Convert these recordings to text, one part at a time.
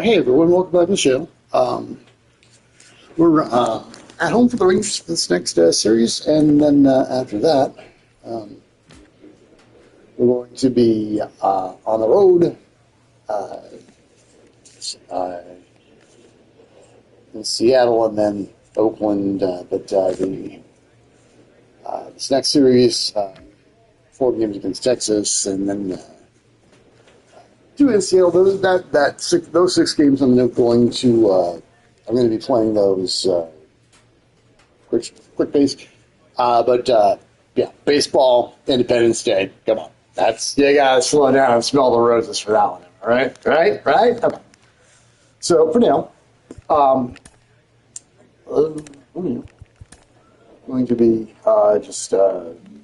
Hey everyone, welcome back to the show. We're at home for the Rangers for this next series, and then after that, um, we're going to be on the road uh, in Seattle and then Oakland. This next series, 4 games against Texas, and then two in Seattle. Those 6 games, I'm going to be playing those quick base. Yeah, baseball, Independence Day. Come on, you gotta slow down and smell the roses for that one. All right, right. Come on. So for now, we're going to be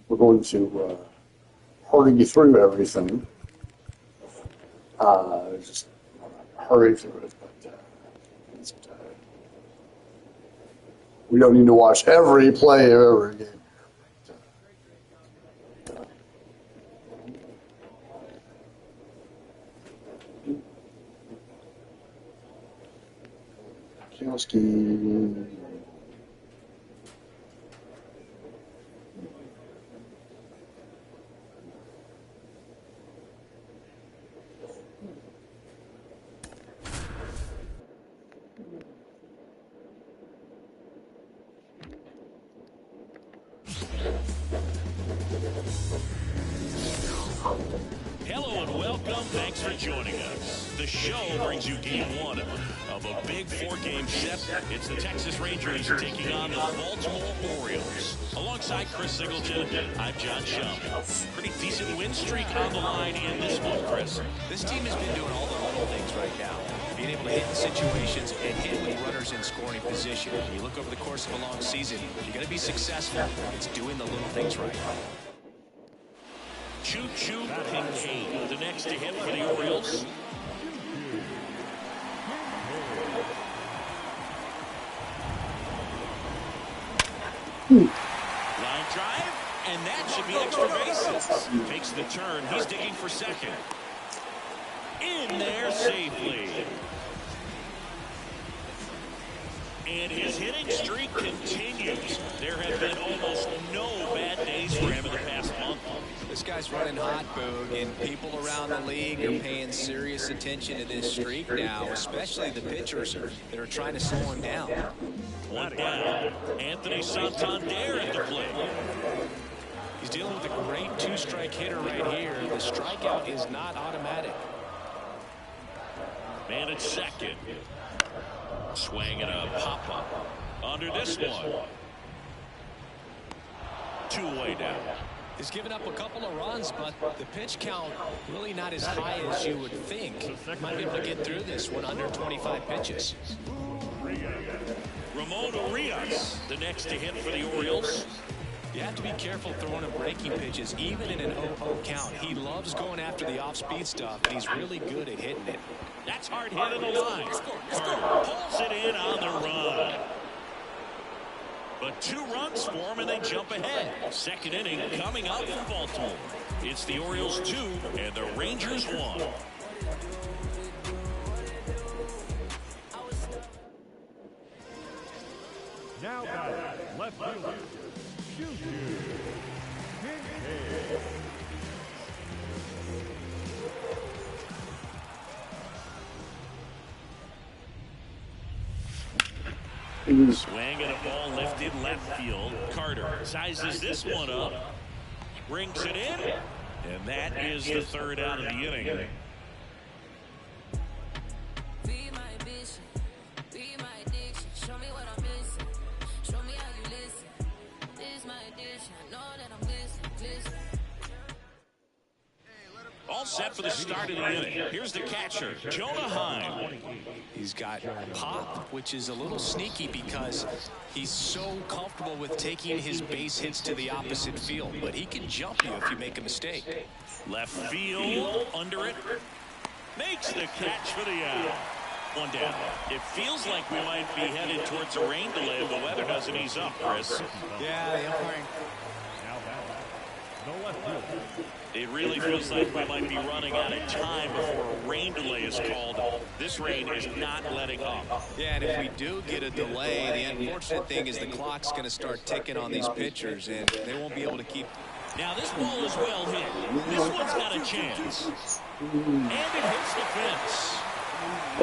we're going to hurry you through everything. Just hurry through it. We don't need to watch every play of every game. Kioski. Hello and welcome. Thanks for joining us. The show brings you game 1 of a big 4-game set. It's the Texas Rangers taking on the Baltimore Orioles. Alongside Chris Singleton, I'm John Shum. Pretty decent win streak on the line in this one, Chris. This team has been doing all the little things right now. Being able to hit in situations and hit with runners in scoring position. When you look over the course of a long season, if you're going to be successful, it's doing the little things right. Choo-choo Kincaid, the next to hit for the Orioles. Line drive, and that should be extra bases. Takes the turn. He's digging for second. In there safely. And his hitting streak continues. There have been almost no bad days for him in the past month. This guy's running hot, Boog, and people around the league are paying serious attention to this streak now, especially the pitchers that are trying to slow him down. One down. Anthony Santander at the plate. He's dealing with a great 2-strike hitter right here. The strikeout is not automatic. Man at second. Swing and a pop-up under this one. 2-way down. He's given up a couple of runs, but the pitch count really not as high as you would think. Might be able to get through this one under 25 pitches. Ramon Urias, the next to hit for the Orioles. You have to be careful throwing him breaking pitches, even in an 0-0 count. He loves going after the off-speed stuff, and he's really good at hitting it. That's hard hit in the line. Carter pulls it in on the run. But 2 runs for him, and they jump ahead. Second inning coming up from Baltimore. It's the Orioles 2 and the Rangers 1. Now batting, left fielder, Choo-choo Kincaid. Swing and a ball lifted left field. Carter sizes this one up. Brings it in. And that is the 3rd out of the inning. Be my vision, be my addiction. Show me what I'm missing. Show me how you listen. This is my addiction. I know that I'm listening. All set for the start of the inning. Here's the catcher, Jonah Heim. He's got pop, which is a little sneaky because he's so comfortable with taking his base hits to the opposite field. But he can jump you if you make a mistake. Left field, under it. Makes the catch for the out. 1 down. It feels like we might be headed towards a rain delay if the weather doesn't ease up, Chris. Yeah, the umpiring the left fielder. It really feels like we might be running out of time before a rain delay is called. This rain is not letting up. Yeah, and if we do get a delay, the unfortunate thing is the clock's going to start ticking on these pitchers, and they won't be able to keep. Now this ball is well hit. This one's got a chance. And it hits the fence.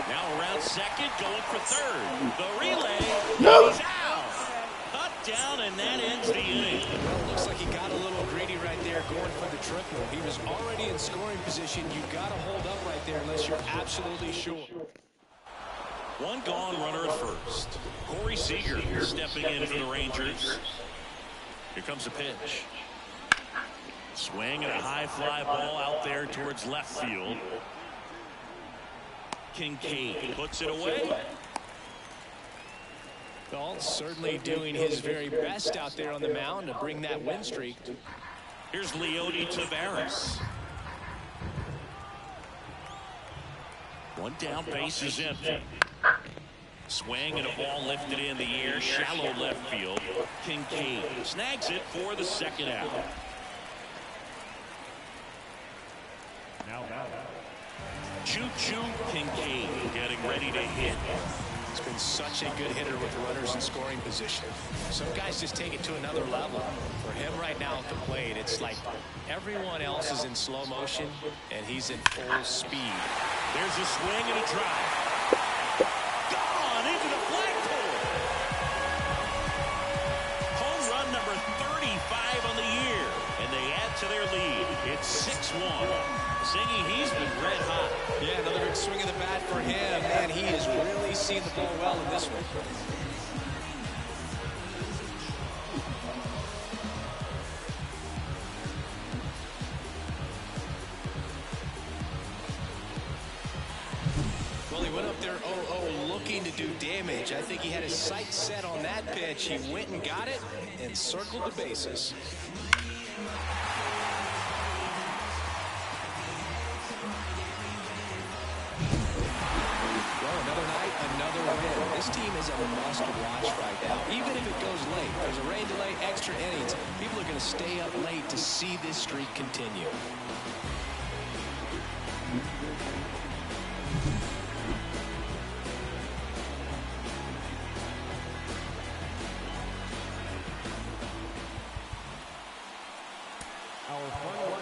Now around second, going for third. The relay, he's out. Cut down, and that ends the inning. Well, looks like he got a little greedy right there going for the triple. He was already in scoring position. You've got to hold up right there unless you're absolutely sure. One gone, runner at first. Corey Seager stepping in for the Rangers. Here comes the pitch. Swing and a high fly ball out there towards left field. Kincaid puts it away. Galt certainly doing his very best out there on the mound to bring that win streak. Here's Leody Taveras. One down, base is empty. Swing and a ball lifted in the air, shallow left field. Kincaid snags it for the second out. Now batting. Choo-choo Kincaid getting ready to hit. He's been such a good hitter with runners in scoring position. Some guys just take it to another level. For him right now at the plate, it's like everyone else is in slow motion, and he's in full speed. There's a swing and a drive. Gone into the flagpole. Home run number 35 on the year, and they add to their lead. It's 6-1. Singy, he's been red hot. Yeah, another big swing of the bat for him. Man, he has really seen the ball well in this one. Well, he went up there 0-0 looking to do damage. I think he had his sights set on that pitch. He went and got it and circled the bases. This team is a must-watch right now. Even if it goes late, there's a rain delay, extra innings. People are going to stay up late to see this streak continue. Our final one.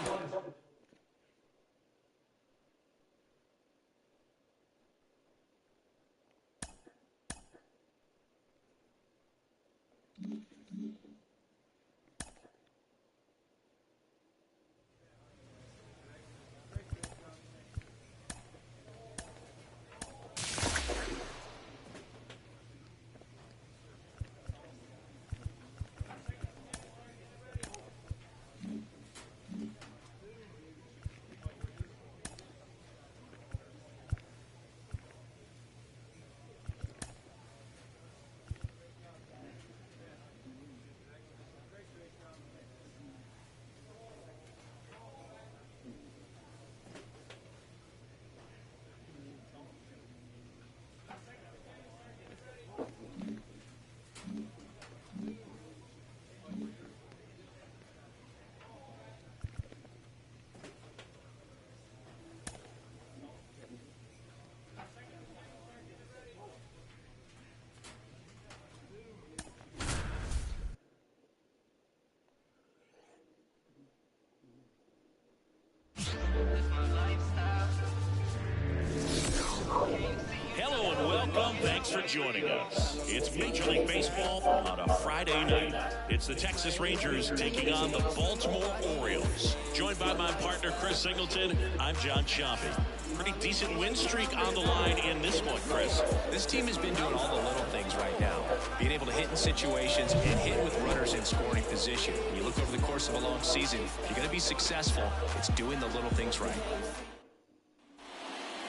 Hello and welcome. Thanks for joining us. It's Major League Baseball on a Friday night. It's the Texas Rangers taking on the Baltimore Orioles. Joined by my partner, Chris Singleton, I'm John Choppy. Pretty decent win streak on the line in this one, Chris. This team has been doing all the little things right now. Being able to hit in situations and hit with runners in scoring position. When you look over the course of a long season, if you're going to be successful, it's doing the little things right.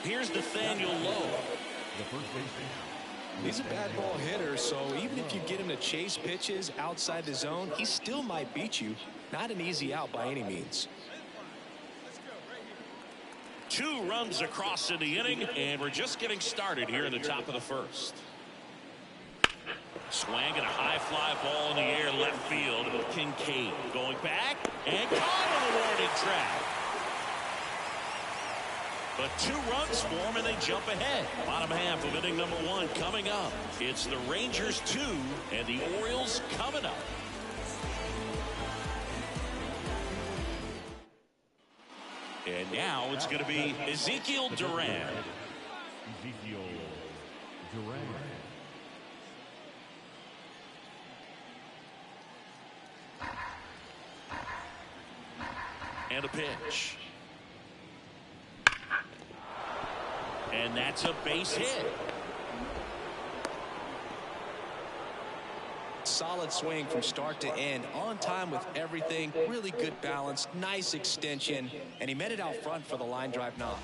Here's Nathaniel Lowe. The first baseman. He's a bad ball hitter, so even if you get him to chase pitches outside the zone, he still might beat you. Not an easy out by any means. 2 runs across in the inning, and we're just getting started here in the top of the first. Swinging a high fly ball in the air left field. Kincaid going back and caught on the warning track. But 2 runs form and they jump ahead. Bottom half of inning number 1 coming up. It's the Rangers 2 and the Orioles coming up. And now it's going to be Ezekiel Duran. Ezekiel Duran. And a pitch. And that's a base hit. Solid swing from start to end, on time with everything, really good balance, nice extension, and he met it out front for the line drive knock.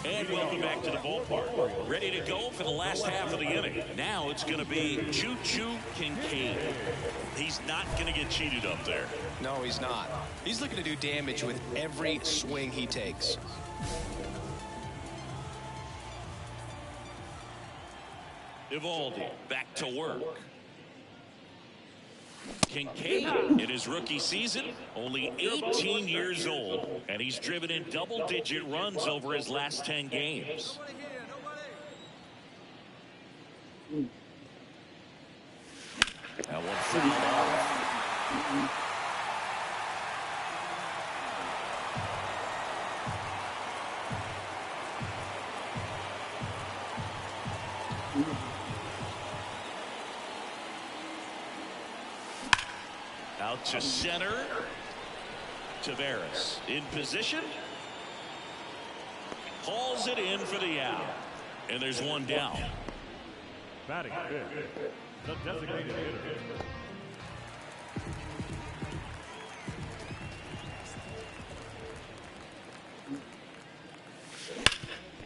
And welcome back to the ballpark. Ready to go for the last half of the inning. Now it's going to be Choo-Choo Kincaid. He's not going to get cheated up there. No, he's not. He's looking to do damage with every swing he takes. Evaldi back to work. Kincaid in his rookie season, only 18 years old, and he's driven in double-digit runs over his last 10 games. That one fouled off. Out to center. Taveras in position. Hauls it in for the out. And there's one down. Batting fifth, the designated hitter.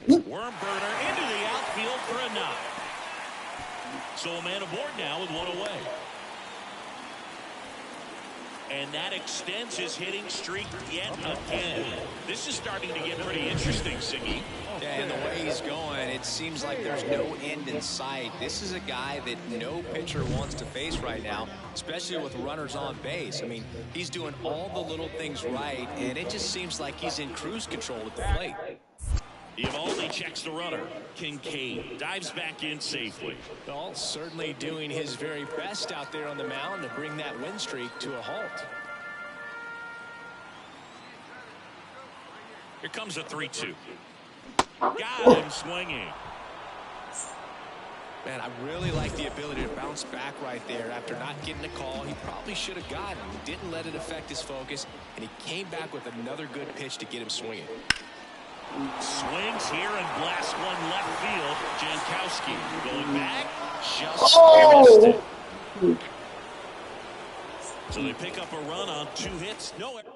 Worm burner into the outfield for a knock. So a man aboard now with 1 away. And that extends his hitting streak yet again. This is starting to get pretty interesting, Siggy. Yeah, and the way he's going, it seems like there's no end in sight. This is a guy that no pitcher wants to face right now, especially with runners on base. I mean, he's doing all the little things right, and it just seems like he's in cruise control at the plate. Evaldi checks the runner. Kincaid dives back in safely. Well, certainly doing his very best out there on the mound to bring that win streak to a halt. Here comes a 3-2. Got him swinging. Man, I really like the ability to bounce back right there after not getting a call he probably should have gotten. He didn't let it affect his focus, and he came back with another good pitch to get him swinging. Swings here and blasts one left field. Jankowski going back. Just missed it. So they pick up a run on 2 hits. No error.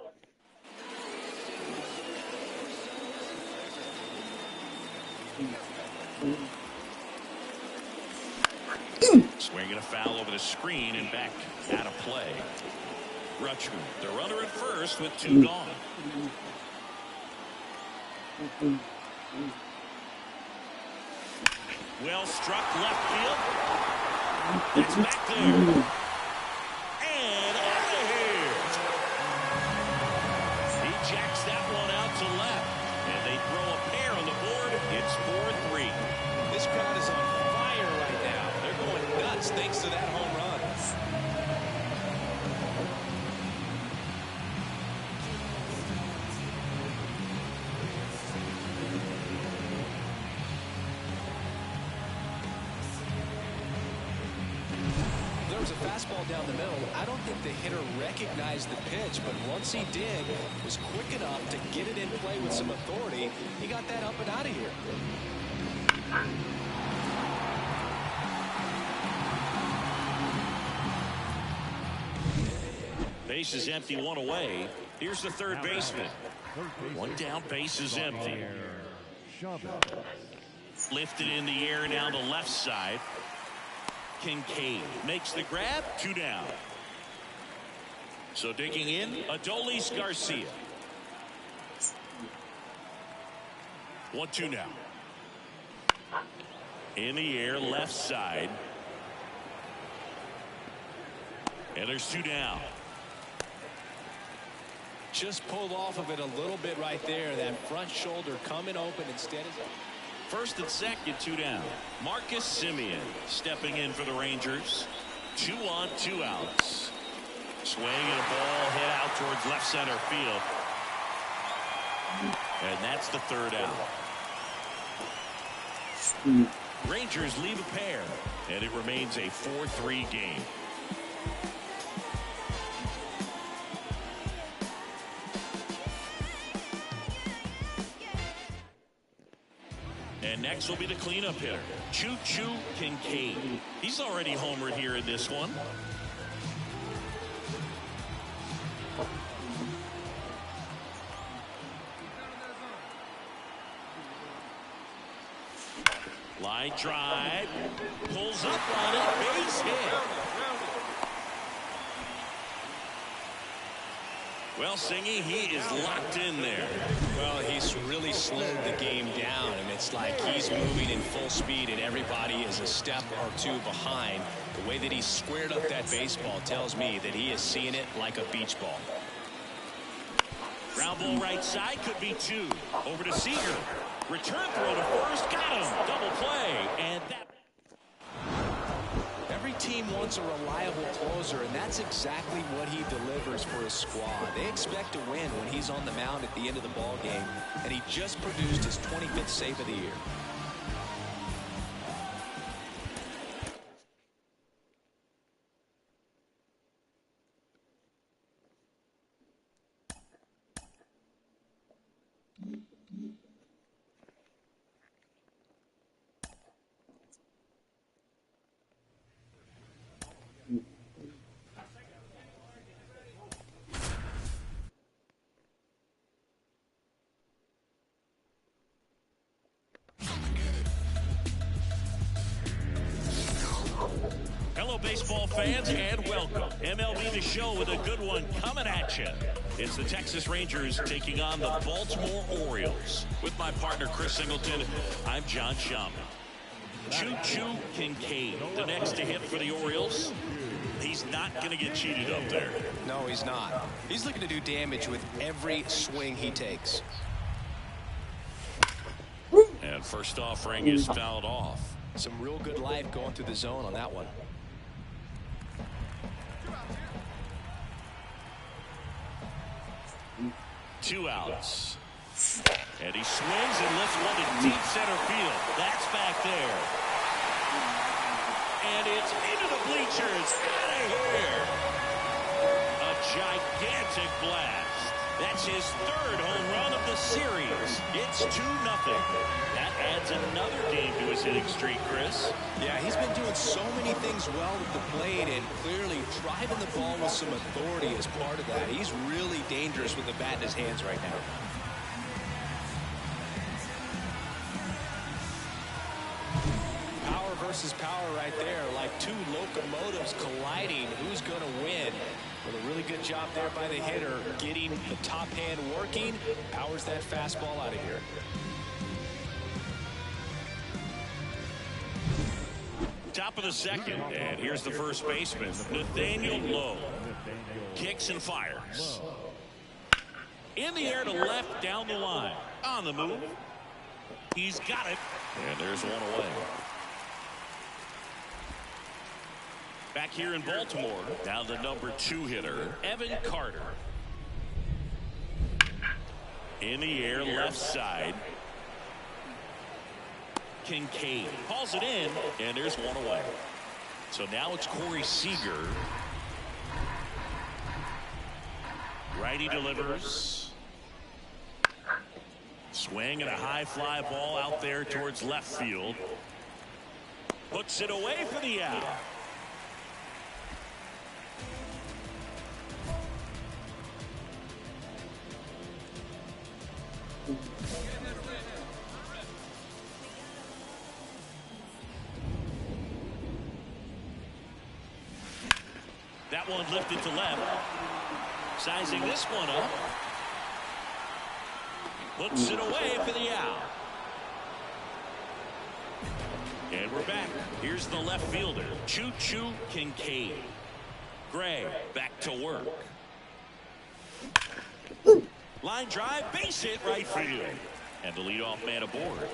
Swinging a foul over the screen and back out of play. Rutschman, the runner at first with 2 gone. Well struck left field. It's back there. And out of here. He jacks that one out to left. And they throw a pair on the board. It's 4-3. This crowd is on fire right now. They're going nuts thanks to that home run. There was a fastball down the middle. I don't think the hitter recognized the pitch, but once he did, was quick enough to get it in play with some authority. He got that up and out of here. Base is empty, 1 away. Here's the third baseman. 1 down, base is empty. Lifted in the air now to left side. Kincaid makes the grab. 2 down. So digging in, Adolis Garcia. 1-2 now. In the air, left side. And there's 2 down. Just pulled off of it a little bit right there. That front shoulder coming open instead of... First and second, 2 down. Marcus Simeon stepping in for the Rangers. 2 on, 2 outs. Swing and a ball hit out towards left center field. And that's the 3rd out. Rangers leave a pair, and it remains a 4-3 game. And next will be the cleanup hitter, Choo-Choo Kincaid. He's already homered here in this one. Line drive, pulls up on it, base hit. Well, Singy, he is locked in there. Well, he's really slowed the game down, and it's like he's moving in full speed, and everybody is a step or 2 behind. The way that he squared up that baseball tells me that he is seeing it like a beach ball. Ground ball right side, could be 2. Over to Seager. Return throw to first, got him. Double play, and that... Every team wants a reliable closer, and that's exactly what he delivers for his squad. They expect to win when he's on the mound at the end of the ball game, and he just produced his 25th save of the year. Hello, baseball fans, and welcome. MLB The Show with a good one coming at you. It's the Texas Rangers taking on the Baltimore Orioles. With my partner, Chris Singleton, I'm John Schaum. Choo-Choo Kincaid, the next to hit for the Orioles. He's not going to get cheated up there. No, he's not. He's looking to do damage with every swing he takes. And first offering is fouled off. Some real good life going through the zone on that one. Two outs. And he swings and lifts one to deep center field. That's back there. And it's into the bleachers. Out of here. A gigantic blast. That's his third home run of the series. It's 2-0. That adds another game to his hitting streak, Chris. Yeah, he's been doing so many things well with the plate and clearly driving the ball with some authority as part of that. He's really dangerous with the bat in his hands right now. Power versus power right there, like two locomotives colliding. Who's going to win? Well, a really good job there by the hitter, getting the top hand working. Powers that fastball out of here. Top of the second, and here's the first baseman, Nathaniel Lowe. Kicks and fires. In the air to left, down the line. On the move. He's got it. And there's one away. Back here in Baltimore, now the #2 hitter, Evan Carter. In the air, left side. Kincaid hauls it in, and there's one away. So now it's Corey Seager. Righty delivers. Swing and a high fly ball out there towards left field. Puts it away for the out. That one lifted to left. Sizing this one up. Puts it away for the out. And we're back. Here's the left fielder, Choo-Choo Kincaid. Gray back to work. Line drive, base hit right field. And the leadoff man aboard.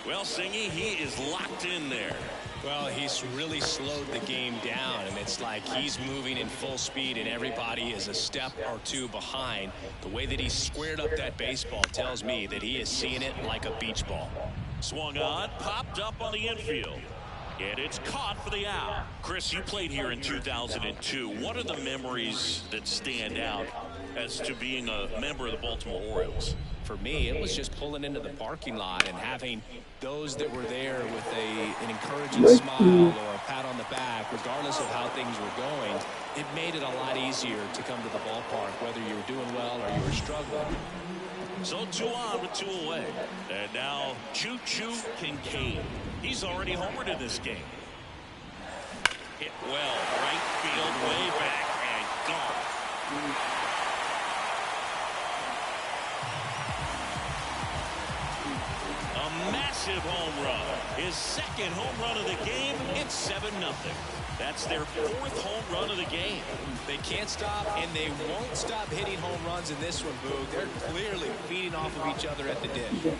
Well, Singy, he is locked in there. Well, he's really slowed the game down, and it's like he's moving in full speed, and everybody is a step or two behind. The way that he squared up that baseball tells me that he is seeing it like a beach ball. Swung on, popped up on the infield. And it's caught for the out. Chris, you played here in 2002. What are the memories that stand out as to being a member of the Baltimore Orioles? For me, it was just pulling into the parking lot and having those that were there with an encouraging smile or a pat on the back, regardless of how things were going. It made it a lot easier to come to the ballpark, whether you were doing well or you were struggling. So 2 on with 2 away. And now Choo-Choo Kincaid. He's already homered in this game. Hit well, right field, way back, and gone. A massive home run. His second home run of the game. It's 7-0. That's their 4th home run of the game. They can't stop, and they won't stop hitting home runs in this one, Boog. They're clearly feeding off of each other at the dish.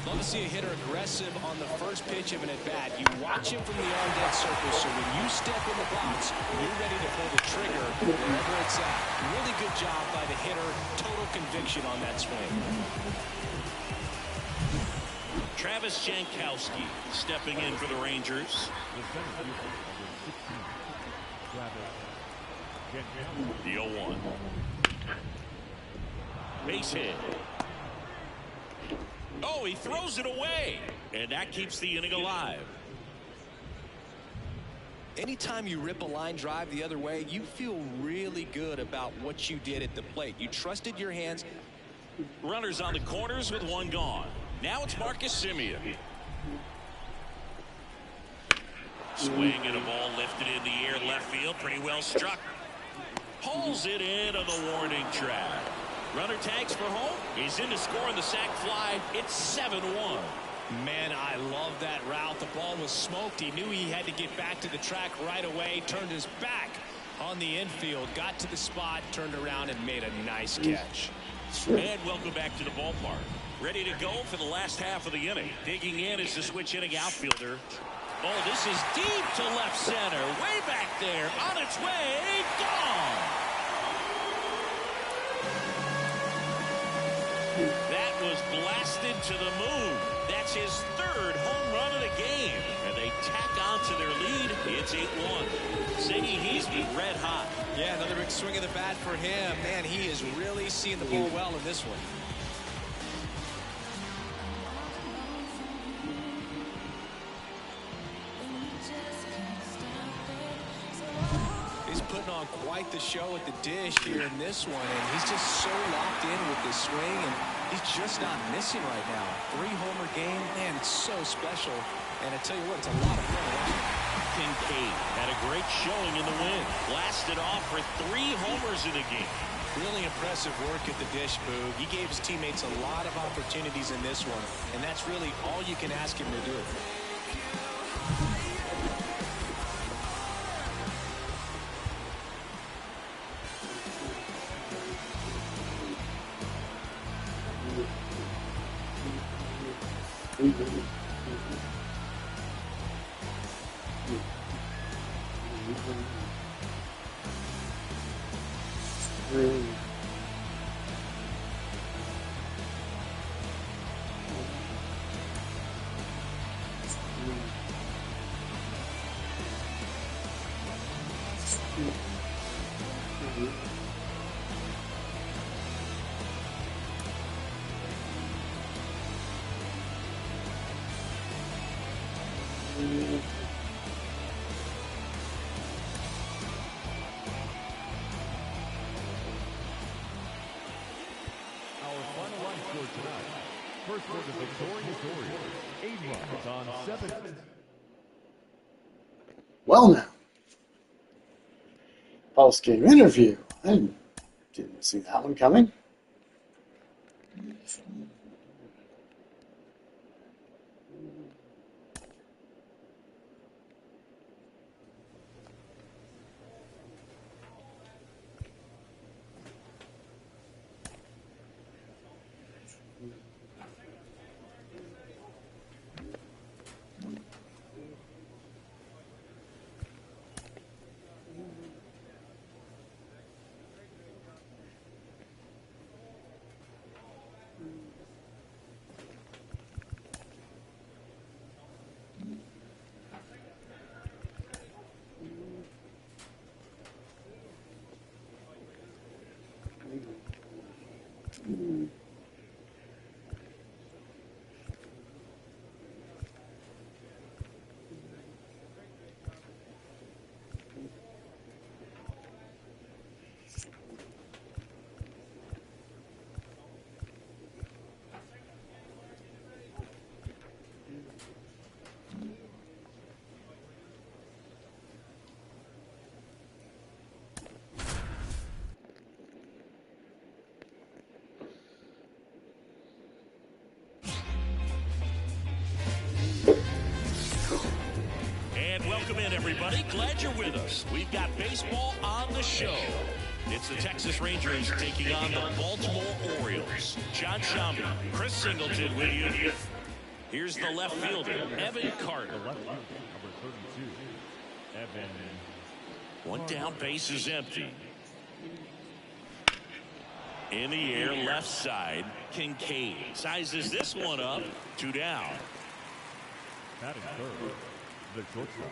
Love to see a hitter aggressive on the first pitch of an at-bat. You watch him from the on-deck circle, so when you step in the box, you're ready to pull the trigger wherever it's at. Really good job by the hitter. Total conviction on that swing. Travis Jankowski stepping in for the Rangers. The 0-1. Base hit. Oh, he throws it away. And that keeps the inning alive. Anytime you rip a line drive the other way, you feel really good about what you did at the plate. You trusted your hands. Runners on the corners with 1 gone. Now it's Marcus Semien. Swing and a ball lifted in the air left field. Pretty well struck. Pulls it in on the warning track. Runner tags for home. He's in to score on the sac fly. It's 7-1. Man, I love that route. The ball was smoked. He knew he had to get back to the track right away. Turned his back on the infield. Got to the spot. Turned around and made a nice catch. And welcome back to the ballpark. Ready to go for the last half of the inning. Digging in is the switch hitting outfielder. Oh, this is deep to left center. Way back there. On its way. Gone. That was blasted to the moon. That's his 3rd home run of the game. And they tack on to their lead. It's 8-1. Ziggy, he's been red hot. Yeah, another big swing of the bat for him. Man, he is really seeing the ball well in this one. He's putting on quite the show at the dish here in this one, and he's just so locked in with this swing, and he's just not missing right now. 3-homer game, man, it's so special. And I tell you what, it's a lot of fun watching. Kincaid had a great showing in the win. Blasted off for 3 homers in the game. Really impressive work at the dish, Boog. He gave his teammates a lot of opportunities in this one, and that's really all you can ask him to do. First for the victorious Orioles, 8 runs on 7. Well now, post-game interview. And Didn't see that one coming. Welcome in, everybody. Glad you're with us. We've got baseball on the show. It's the Texas Rangers taking on the Baltimore Orioles. John Shambi, Chris Singleton with you. Here's the left fielder, Evan Carter. The left fielder, number 32, Evan. One down, base is empty. In the air, left side, Kincaid sizes this one up. 2 down. Batting third, the shortstop.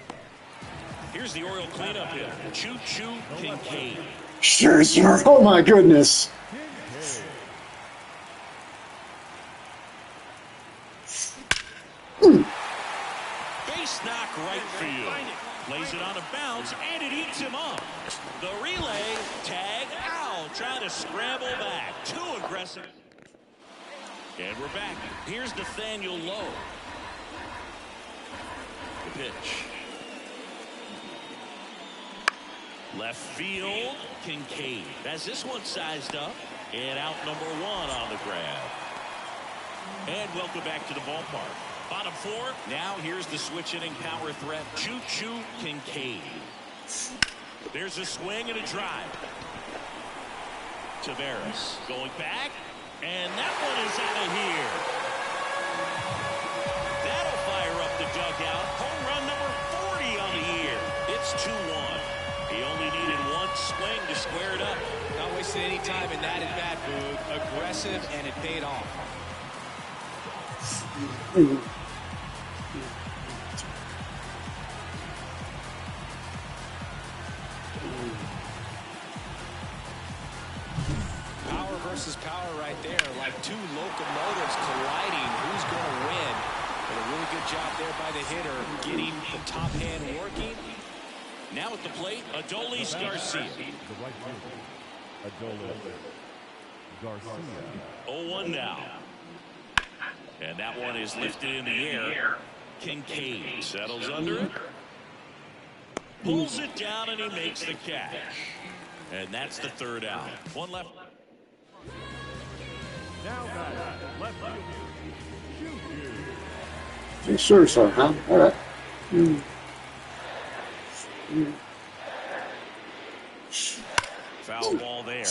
Here's the Oriole cleanup hitter, Choo-Choo Kincaid. Sure, sir. Oh my goodness. Base knock right field. Lays it on a bounce, and it eats him up. The relay, tag out, trying to scramble back. Too aggressive. And we're back. Here's Nathaniel Lowe. The pitch. Left field, Kincaid. Has this one sized up. And out number 1 on the grab. And welcome back to the ballpark. Bottom 4. Now here's the switch inning power threat, Choo-Choo Kincaid. There's a swing and a drive. Tavares going back. And that one is out of here. That'll fire up the dugout. Home run number 40 on the year. It's 2-1. He only needed one swing to square it up. Not wasting any time in that at-bat, Boog. Aggressive, and it paid off. Power versus power right there. Like two locomotives colliding. Who's going to win? But a really good job there by the hitter, getting the top hand working. Now at the plate, Adolis Garcia. The right fielder, Adolis Garcia. 0-1 now. And that one is lifted in the air. Kincaid settles under it. Pulls it down, and he makes the catch. And that's the 3rd out. One left. Now back, left fielder, Choo-Choo. Sure, sir, huh? All right. Foul ball there.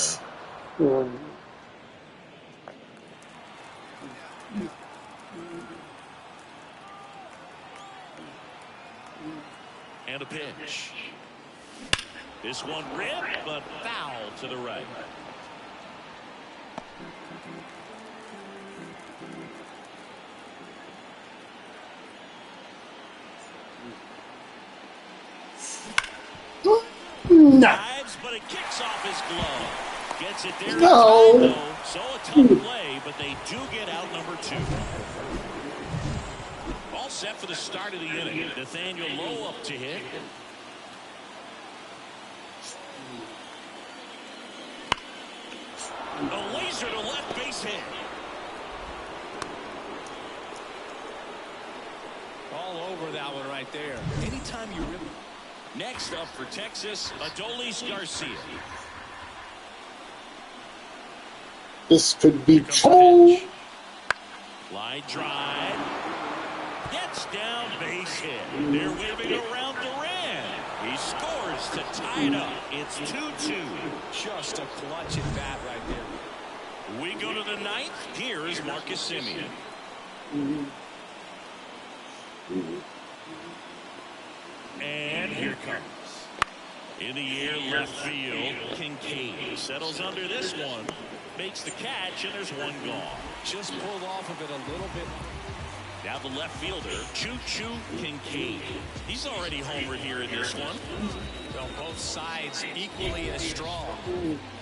And a pitch. This one ripped, but foul to the right. Dives, but it kicks off his glove. Gets it there. No. Time, though, so a tough play, but they do get out number 2. All set for the start of the inning. Nathaniel Lowe up to hit. A laser to left base hit. All over that one right there. Anytime you rip. Next up for Texas, Adolis Garcia. This could be Here comes the trouble. pitch. Line drive. Gets down, base hit. They're waving around Duran. He scores to tie it up. It's 2-2. Just a clutch at bat right there. We go to the ninth. Here is Marcus Semien. And here comes. In the air, left field, Kincaid settles under this one. Makes the catch, and there's one gone. Just pulled off of it a little bit. Now the left fielder, Choo-Choo Kincaid. He's already homered here in this one. Well, both sides equally as strong.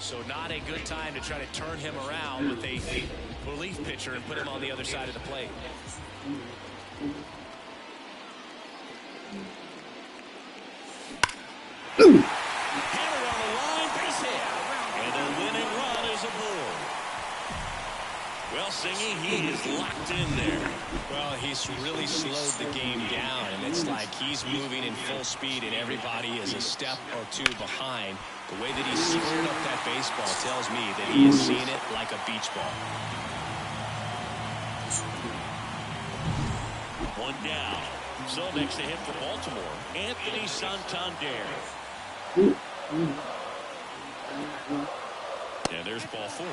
So not a good time to try to turn him around with a relief pitcher and put him on the other side of the plate. Hammered on the line, base hit. And the winning run is aboard. Well, Singy, he is locked in there. Well, he's really slowed the game down, and it's like he's moving in full speed, and everybody is a step or two behind. The way that he squared up that baseball tells me that he is seeing it like a beach ball. One down. So next to him for Baltimore, Anthony Santander. And there's ball four.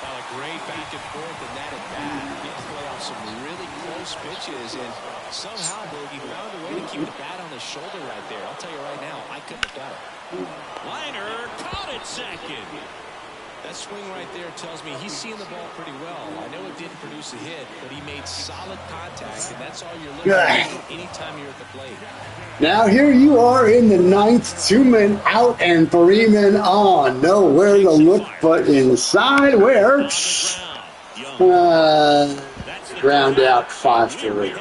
Well, a great back and forth in that at bat. He had to play off some really close pitches, and somehow Boogie found a way to keep the bat on his shoulder right there. I'll tell you right now, I couldn't have done it. Liner caught it second. That swing right there tells me he's seeing the ball pretty well. I know it didn't produce a hit, but he made solid contact, and that's all you're looking for anytime you're at the plate. Now here you are in the ninth, 2 men out and 3 men on. Nowhere to look but inside where ground out 5-3.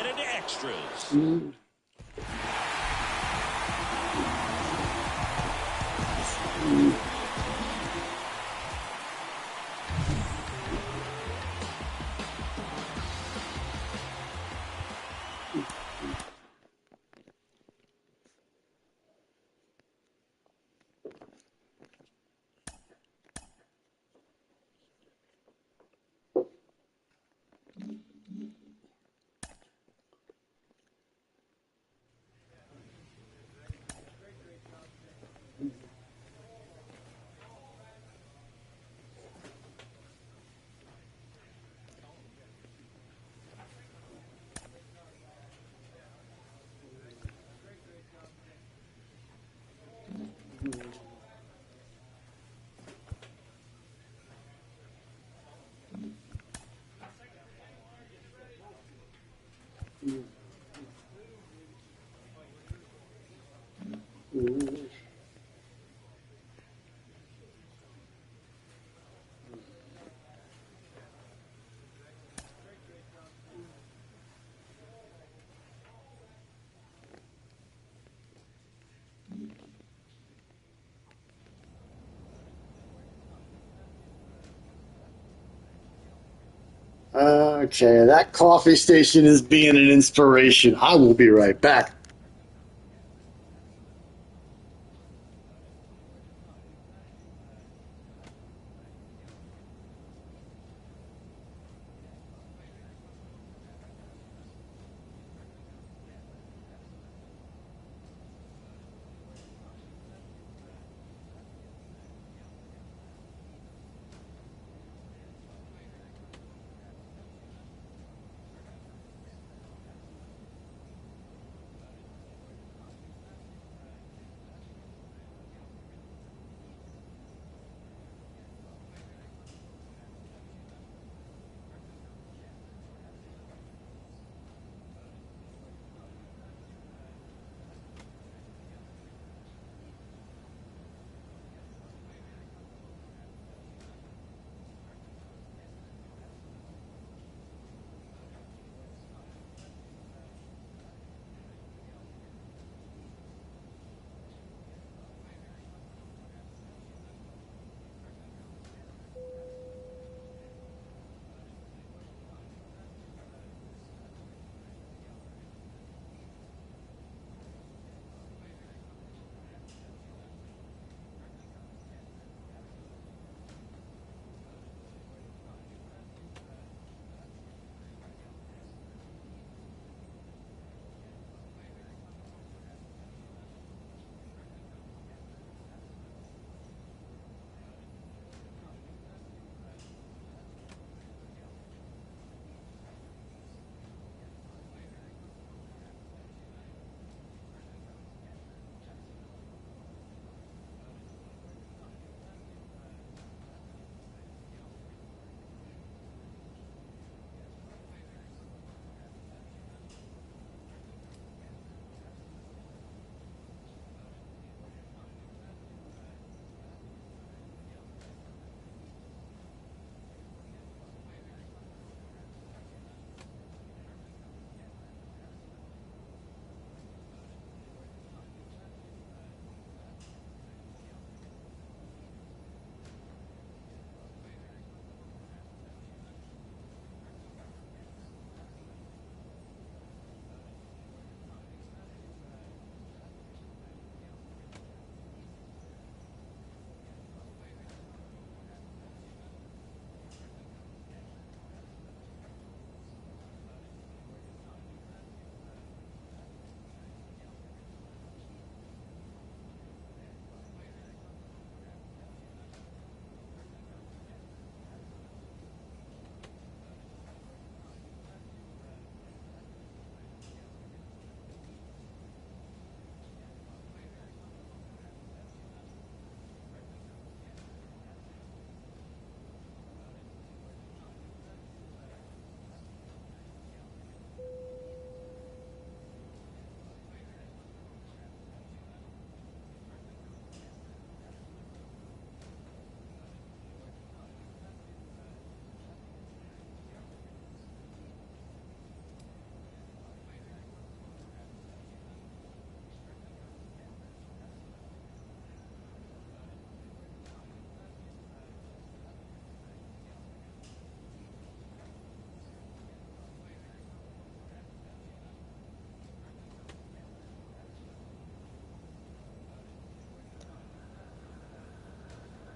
Okay, that coffee station is being an inspiration. I will be right back.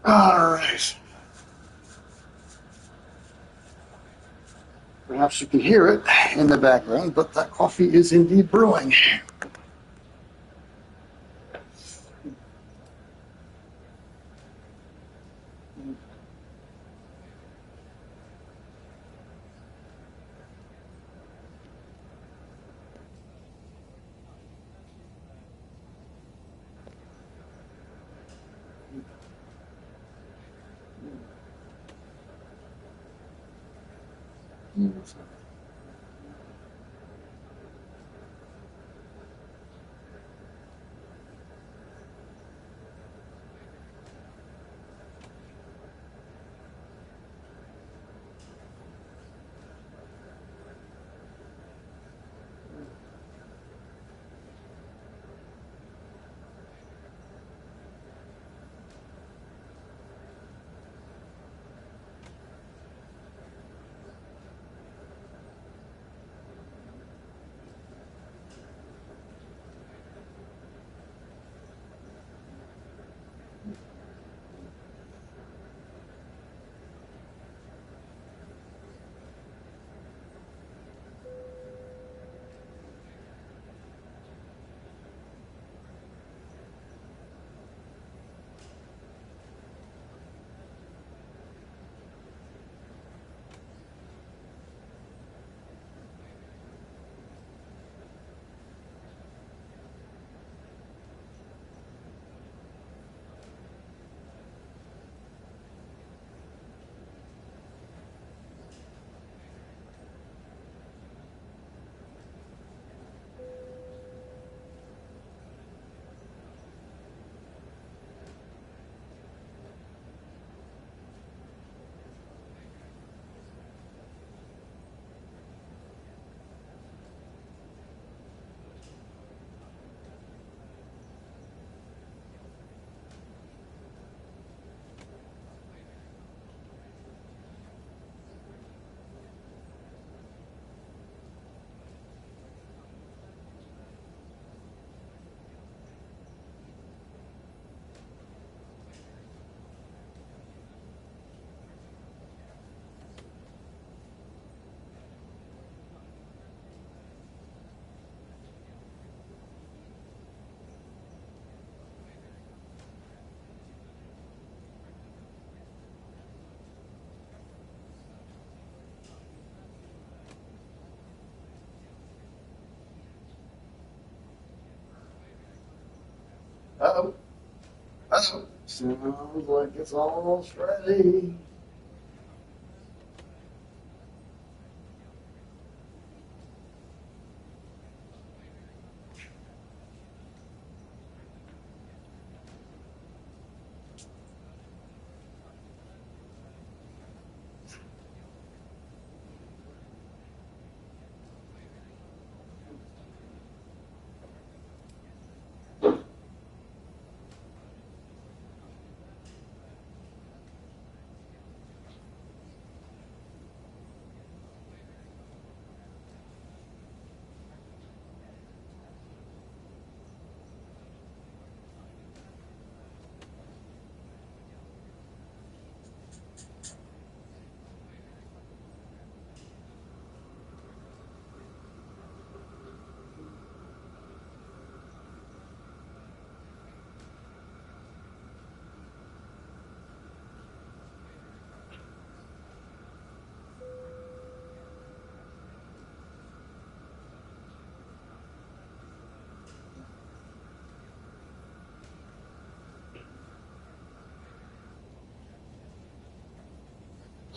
All right. Perhaps you can hear it in the background, but that coffee is indeed brewing. Uh-oh. Uh-oh. Sounds like it's almost ready.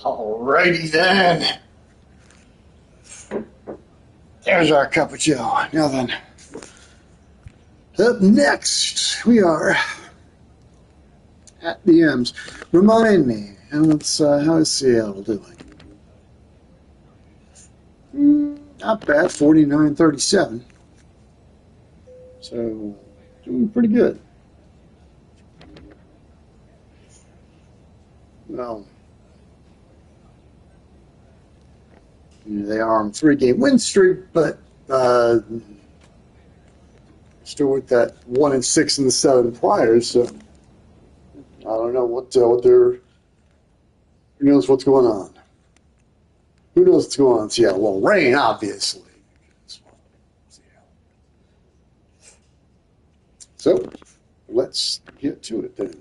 Alrighty then. There's our cup of joe. Now then, up next we are at the M's. Remind me, how is Seattle doing? Not bad, 49-37. So, doing pretty good. Well, they are on a 3-game win streak, but still with that 1-6 in the 7 prior. So don't know what they're. Who knows what's going on? Who knows what's going on in Seattle? Well, rain, obviously. So, let's get to it then.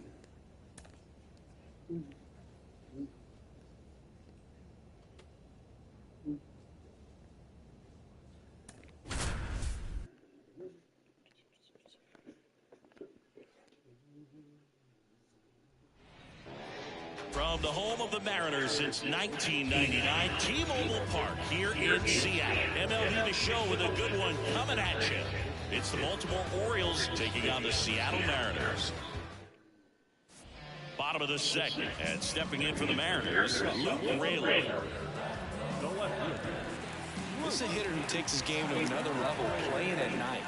From the home of the Mariners since 1999, T-Mobile Park here in Seattle. MLB The Show with a good one coming at you. It's the Baltimore Orioles taking on the Seattle Mariners. Bottom of the second, and stepping in for the Mariners, Luke Rayleigh. This is a hitter who takes his game to another level, playing at night.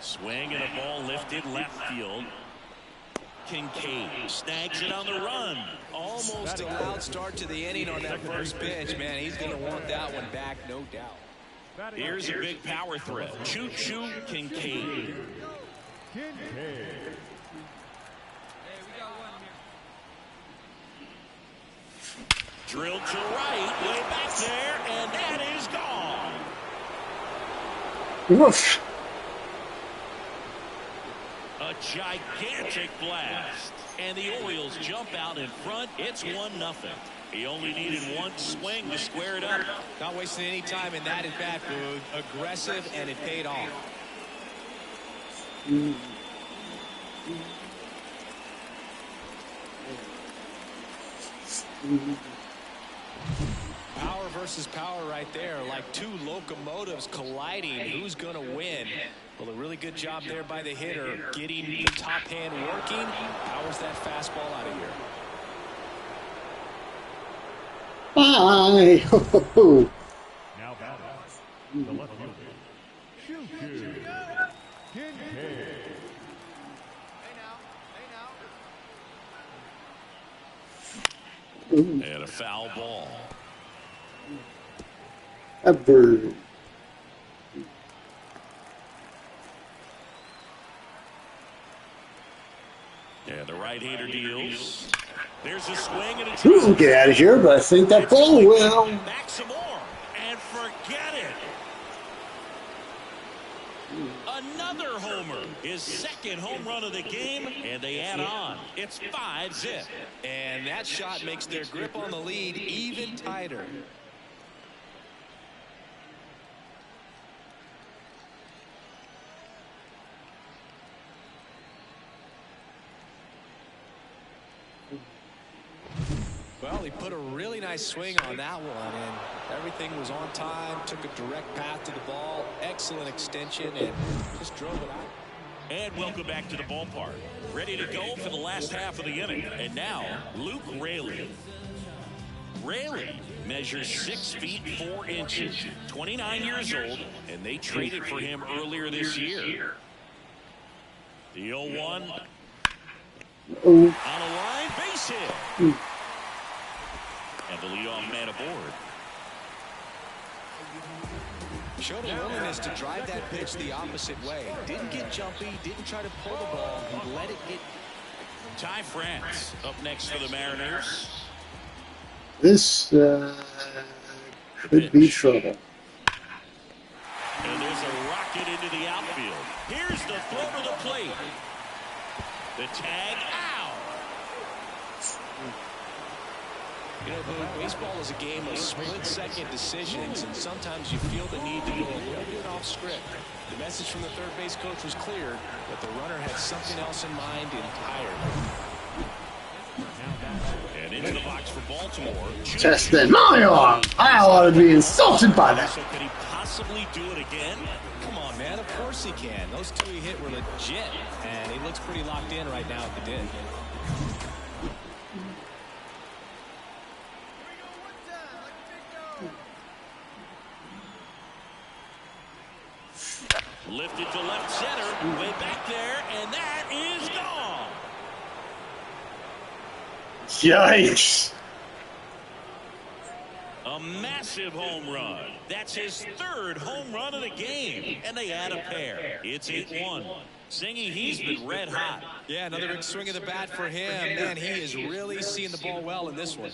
Swing and a ball lifted left field. Kincaid snags it on the run. Almost a loud start to the inning on that first pitch, man. He's going to want that one back, no doubt. Here's a big power threat. Choo-choo Kincaid. Drilled to right, way back there, and that is gone. Woof. A gigantic blast. And the Orioles jump out in front. It's 1-0. He only needed one swing to square it up. Not wasting any time in that at-bat, Boog. Aggressive, and it paid off. Power versus power right there, like two locomotives colliding. Who's going to win? Well, a really good job there by the hitter, getting the top hand working. Powers that fastball out of here. Bye. Now batting, the left fielder, Choo-choo Kincaid. And a foul ball. A bird. And the right-hander deals. There's a swing and a We'll get out of here, but I think that ball will. Back some more. And forget it. Another homer. His second home run of the game, and they add on. It's 5-zip. And that shot makes their grip on the lead even tighter. Well, he put a really nice swing on that one, and everything was on time, took a direct path to the ball, excellent extension, and just drove it out. And welcome back to the ballpark. Ready to go for the last half of the inning. And now, Luke Rayleigh. Rayleigh measures 6 feet 4 inches, 29 years old, and they traded for him earlier this year. The 0-1 on a line, base hit. And the leadoff man aboard. Showed a willingness to drive that pitch the opposite way. Didn't get jumpy, didn't try to pull the ball. He let it get. Ty France up next for the Mariners. This could be trouble. And there's a rocket into the outfield. Here's the throw to the plate. The tag out. You know, baseball is a game of split-second decisions, and sometimes you feel the need to go a little bit off script. The message from the third base coach was clear, but the runner had something else in mind entirely. And into the box for Baltimore. Testing my arm. I ought to be insulted by that. So could he possibly do it again? Come on, man. Of course he can. Those two he hit were legit, and he looks pretty locked in right now at the din. Lifted to left center, way back there, and that is gone. Yikes. A A massive home run. That's his third home run of the game. And they add a pair. It's 8-1. Singy, he's been red hot. Yeah, another big swing of the bat for him. Man, he is really seeing the ball well in this one.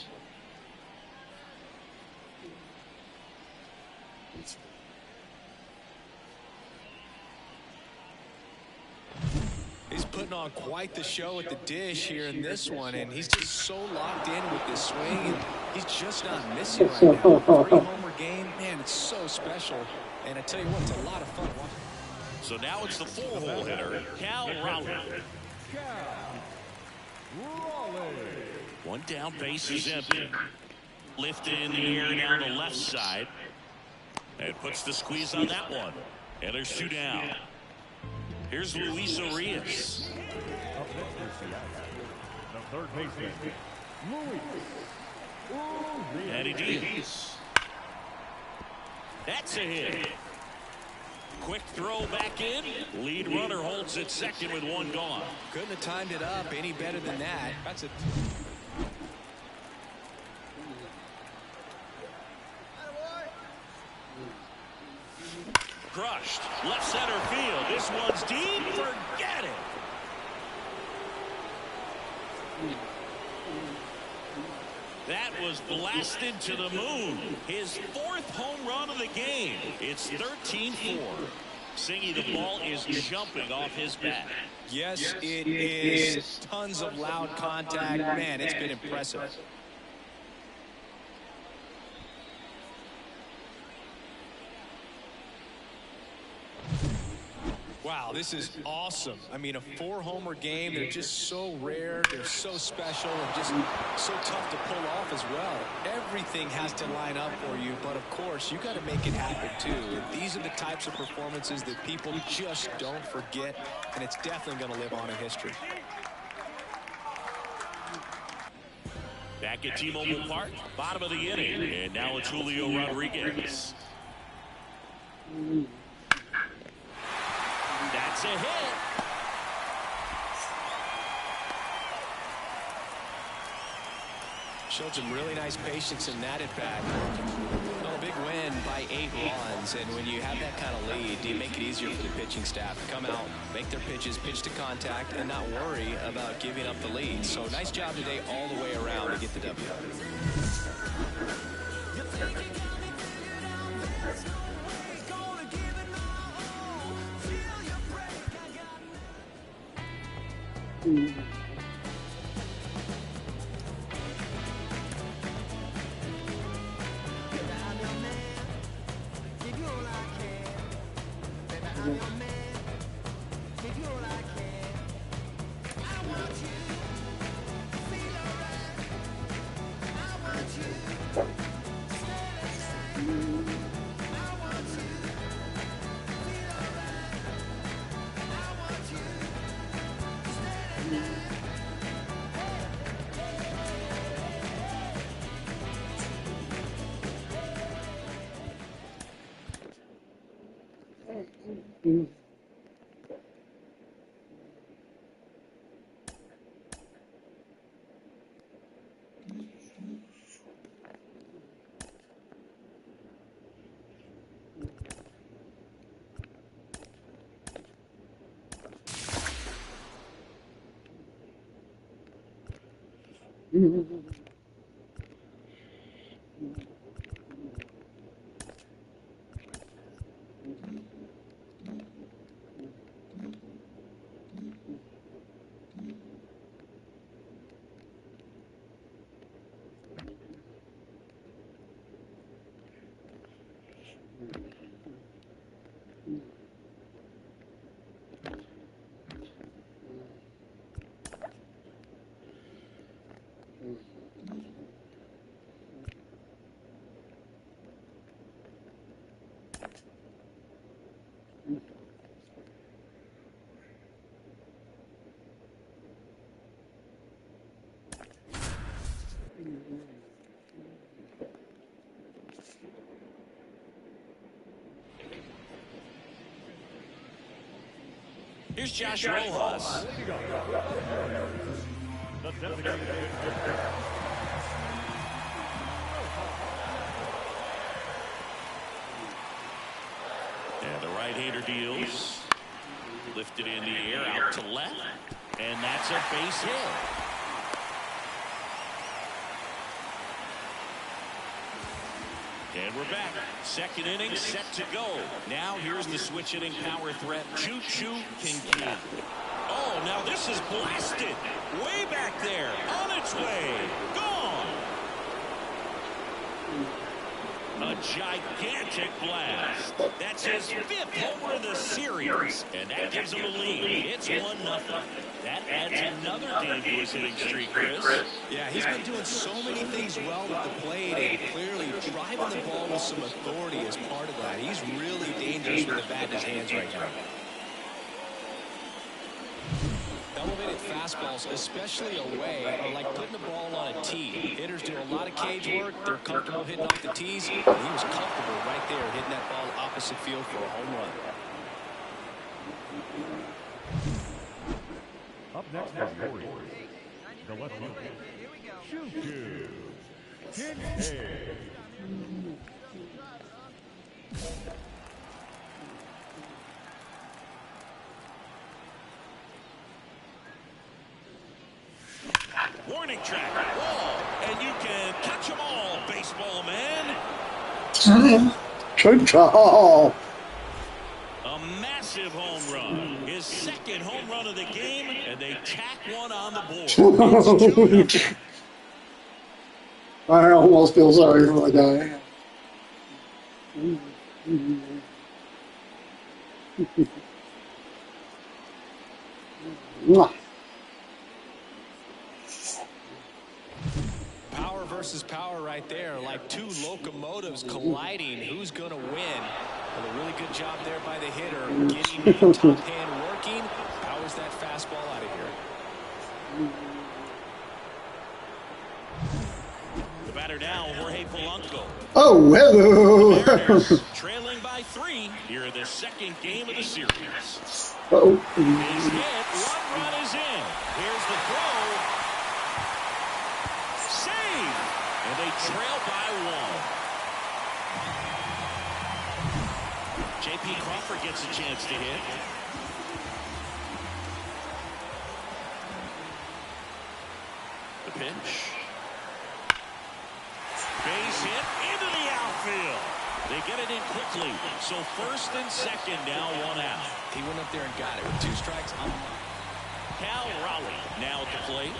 He's putting on quite the show at the dish here in this one, and he's just so locked in with this swing, and he's just not missing right now. 3-homer game, man, it's so special. And I tell you what, it's a lot of fun. So now it's the 4-hole hitter, Cal Raleigh. One down, base is empty. Lifted in the air down the left side. And puts the squeeze on that one. And there's 2 down. Here's Luis Urias. Up next for Seattle, the third baseman, Luis. And he deals. That's a hit. Quick throw back in. Lead runner holds at second with 1 gone. Couldn't have timed it up any better than that. That's it. Crushed. Left center field. This one's deep. Forget it. That was blasted to the moon. His 4th home run of the game. It's 13-4. Singy, the ball is jumping off his bat. Yes, it is. Tons of loud contact. Man, it's been impressive. Wow, this is awesome. I mean, a 4-homer game, they're just so rare, they're so special, and just so tough to pull off as well. Everything has to line up for you, but of course, you got to make it happen too. And these are the types of performances that people just don't forget, and it's definitely going to live on in history. Back at T-Mobile Park, bottom of the inning, and now it's Julio Rodriguez. That's a hit. Showed some really nice patience in that at bat. Well, a big win by 8 runs, and when you have that kind of lead, do you make it easier for the pitching staff to come out, make their pitches, pitch to contact, and not worry about giving up the lead. So nice job today all the way around to get the W. Here's Josh Rojas. The designated right-hander deals. Lifted in the air out to left. And that's a base hit. And we're back. Second inning set to go. Now here's the switch hitting power threat, Choo-Choo Kincaid. Oh, now this is blasted. Way back there. On its way. Gone. A gigantic blast. That's his 5th homer of the series. And that gives him a lead. It's 1-0. That adds another dangerous hitting streak, Chris. Yeah, he's been doing so many things well with the plate and clearly driving the ball with some authority as part of that. He's really dangerous with the bat in his hands right now. Elevated fastballs, especially away, are like putting the ball on a tee. Hitters do a lot of cage work. They're comfortable hitting off the tees. And he was comfortable right there hitting that ball opposite field for a home run. Up next is the Orioles. The left fielder, Choo-Choo Kincaid. Warning track, wall, and you can catch them all, baseball man. Good job. A massive home run. His 2nd home run of the game, and they tack one on the board. It's 2-0. I almost feel sorry for my guy. Power versus power right there, like two locomotives colliding. Who's going to win? Well, a really good job there by the hitter, getting the top hand working. Powers that fastball out of here. The batter now, Jorge Polanco. Oh, hello. Mariners trailing by 3 here in the 2nd game of the series. Uh-oh. His hit, 1 run is in. Here's the throw. Save! And they trail by 1. J.P. Crawford gets a chance to hit. The pitch. Base hit into the outfield. They get it in quickly. So 1st and 2nd now, 1 out. He went up there and got it with 2 strikes. Cal Raleigh now at the plate.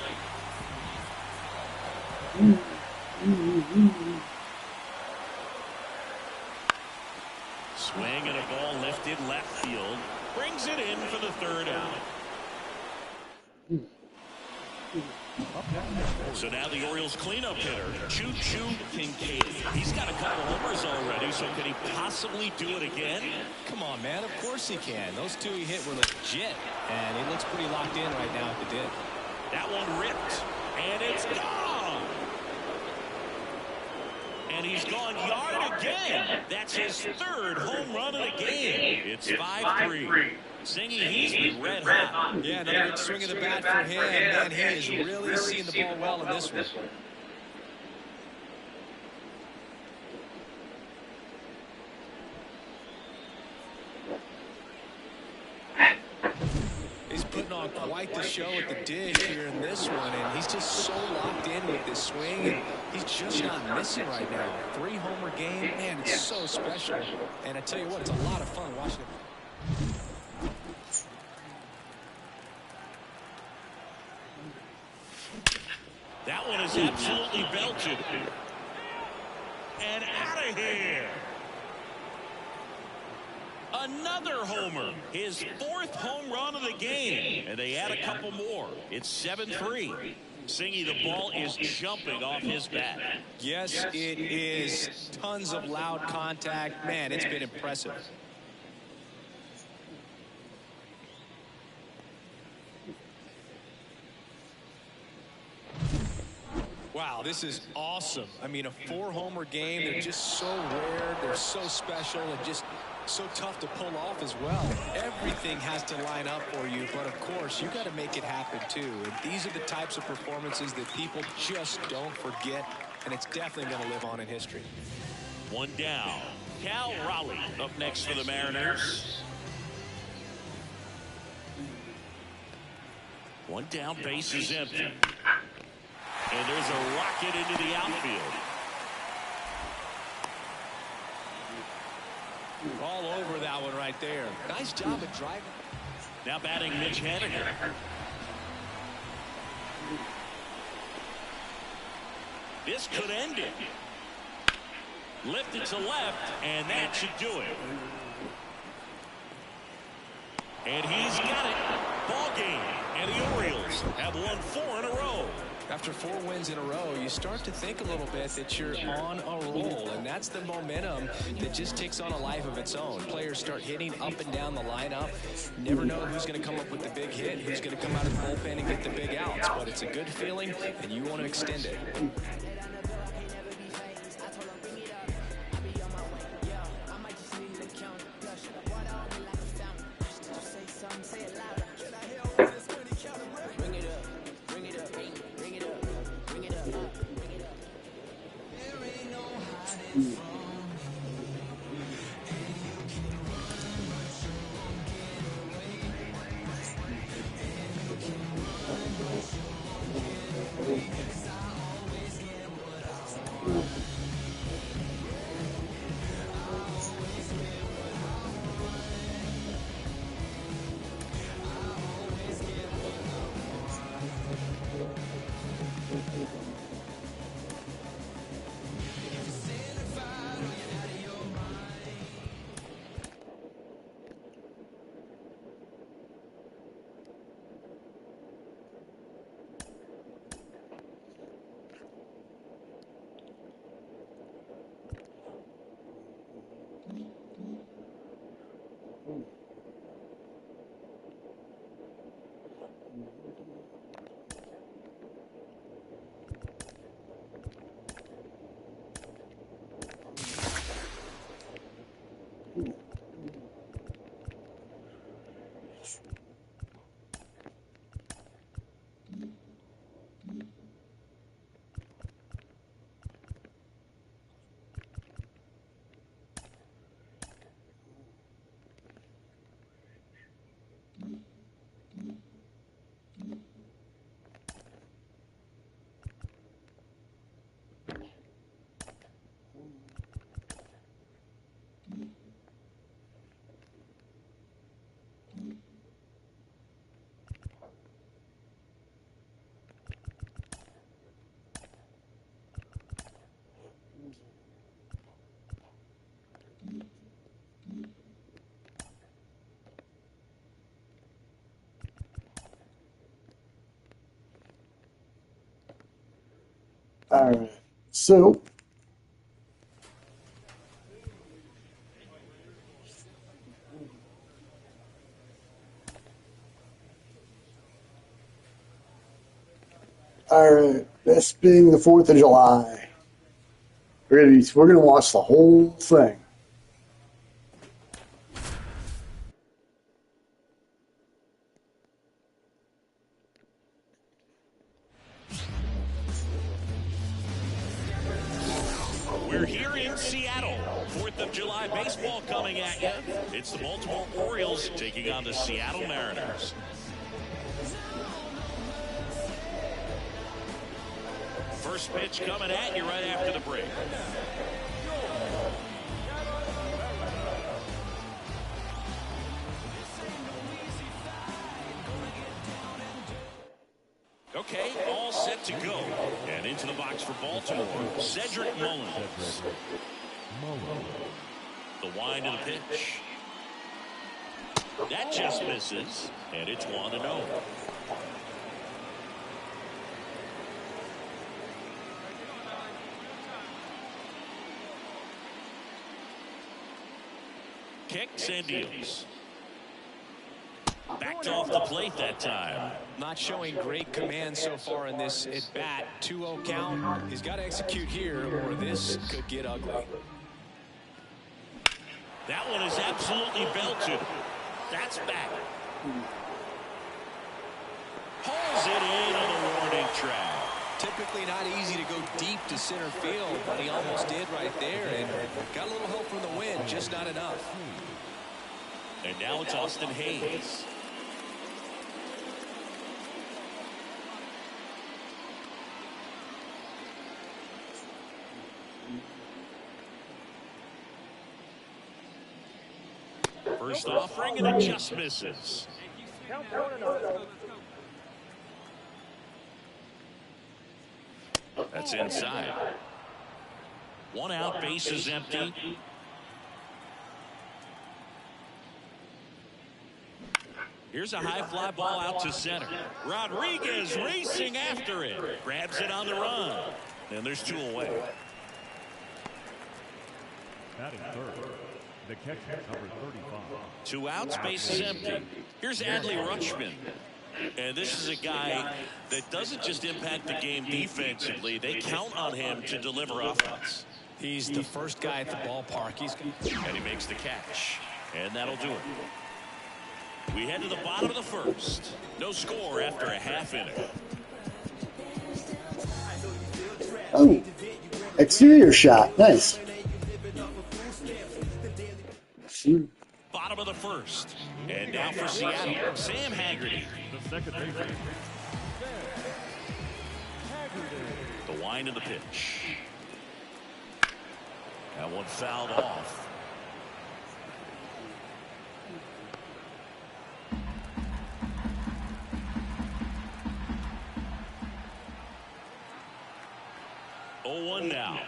Swing and a ball lifted left field. Brings it in for the 3rd out. So now the Orioles cleanup hitter, Choo-Choo Kincaid. He's got a couple homers already, so can he possibly do it again? Come on, man. Of course he can. Those 2 he hit were legit, and he looks pretty locked in right now at the dip. That one ripped, and it's gone. And he's gone yard again. That's his 3rd home run of the game. It's 5-3. Singy, he's been red hot. Yeah, another good swing of the bat for him. Man, he is really seeing the ball well in this one. He's putting on quite the show at the dish here in this one, and he's just so locked in with this swing, and he's just not missing right now. 3-homer game, man, it's so special. And I tell you what, it's a lot of fun watching it. That one is absolutely belted. And out of here. Another homer. His 4th home run of the game. And they add a couple more. It's 7-3. Singy, the ball is jumping off his bat. Yes, it is. Tons of loud contact. Man, it's been impressive. Wow, this is awesome. I mean, a 4-homer game. They're just so rare. They're so special and just so tough to pull off as well. Everything has to line up for you, but of course, you got to make it happen too. And these are the types of performances that people just don't forget, and it's definitely going to live on in history. 1 down. Cal Raleigh up next for the Mariners. One down, base is empty. And there's a rocket into the outfield. All over that one right there. Nice job at driving. Now batting Mitch Haniger. This could end it. Lifted to left, and that should do it. And he's got it. Ball game. And the Orioles have won 4 in a row. After 4 wins in a row, you start to think a little bit that you're on a roll, and that's the momentum that just takes on a life of its own. Players start hitting up and down the lineup. Never know who's going to come up with the big hit, who's going to come out of the bullpen and get the big outs, but it's a good feeling, and you want to extend it. All right. So, all right. This being the 4th of July, we're gonna watch the whole thing. We're here in Seattle. 4th of July baseball coming at you. It's the Baltimore Orioles taking on the Seattle Mariners. First pitch coming at you right after the break. Okay, all set to go. And into the box for Baltimore, Cedric Mullins. The wind of the pitch. That just misses, and it's 1-0. Kicks and deals. Backed off the plate that time. Not showing great command so far in this at-bat. 2-0 count. He's got to execute here, or this could get ugly. That one is absolutely belted. That's back. Pulls it in on the warning track. Typically not easy to go deep to center field, but he almost did right there and got a little help from the wind, just not enough. And now it's Austin Hayes. First offering, and it just misses. That's inside. One out, base is empty. Here's a high fly ball out to center. Rodriguez racing after it. Grabs it on the run. And there's 2 away. Batting third, the catcher, number 35. 2 outs, base is empty. Here's Adley Rutschman. And this is a guy that doesn't just impact the game defensively. They count on him to deliver offense. He's the first guy at the ballpark. And he makes the catch. And that'll do it. We head to the bottom of the first. No score after a half inning. Oh, exterior shot. Nice. Bottom of the first. And now for Seattle, Sam Haggerty. The second baseman, The wind of the pitch. That one fouled off. Oh, 1 now.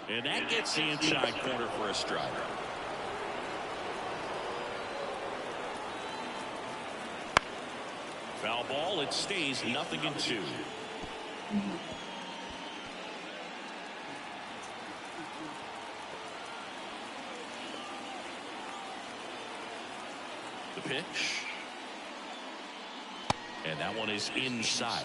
And that gets the inside corner for a strike. Foul ball, it stays 0-2. The pitch. And that one is inside.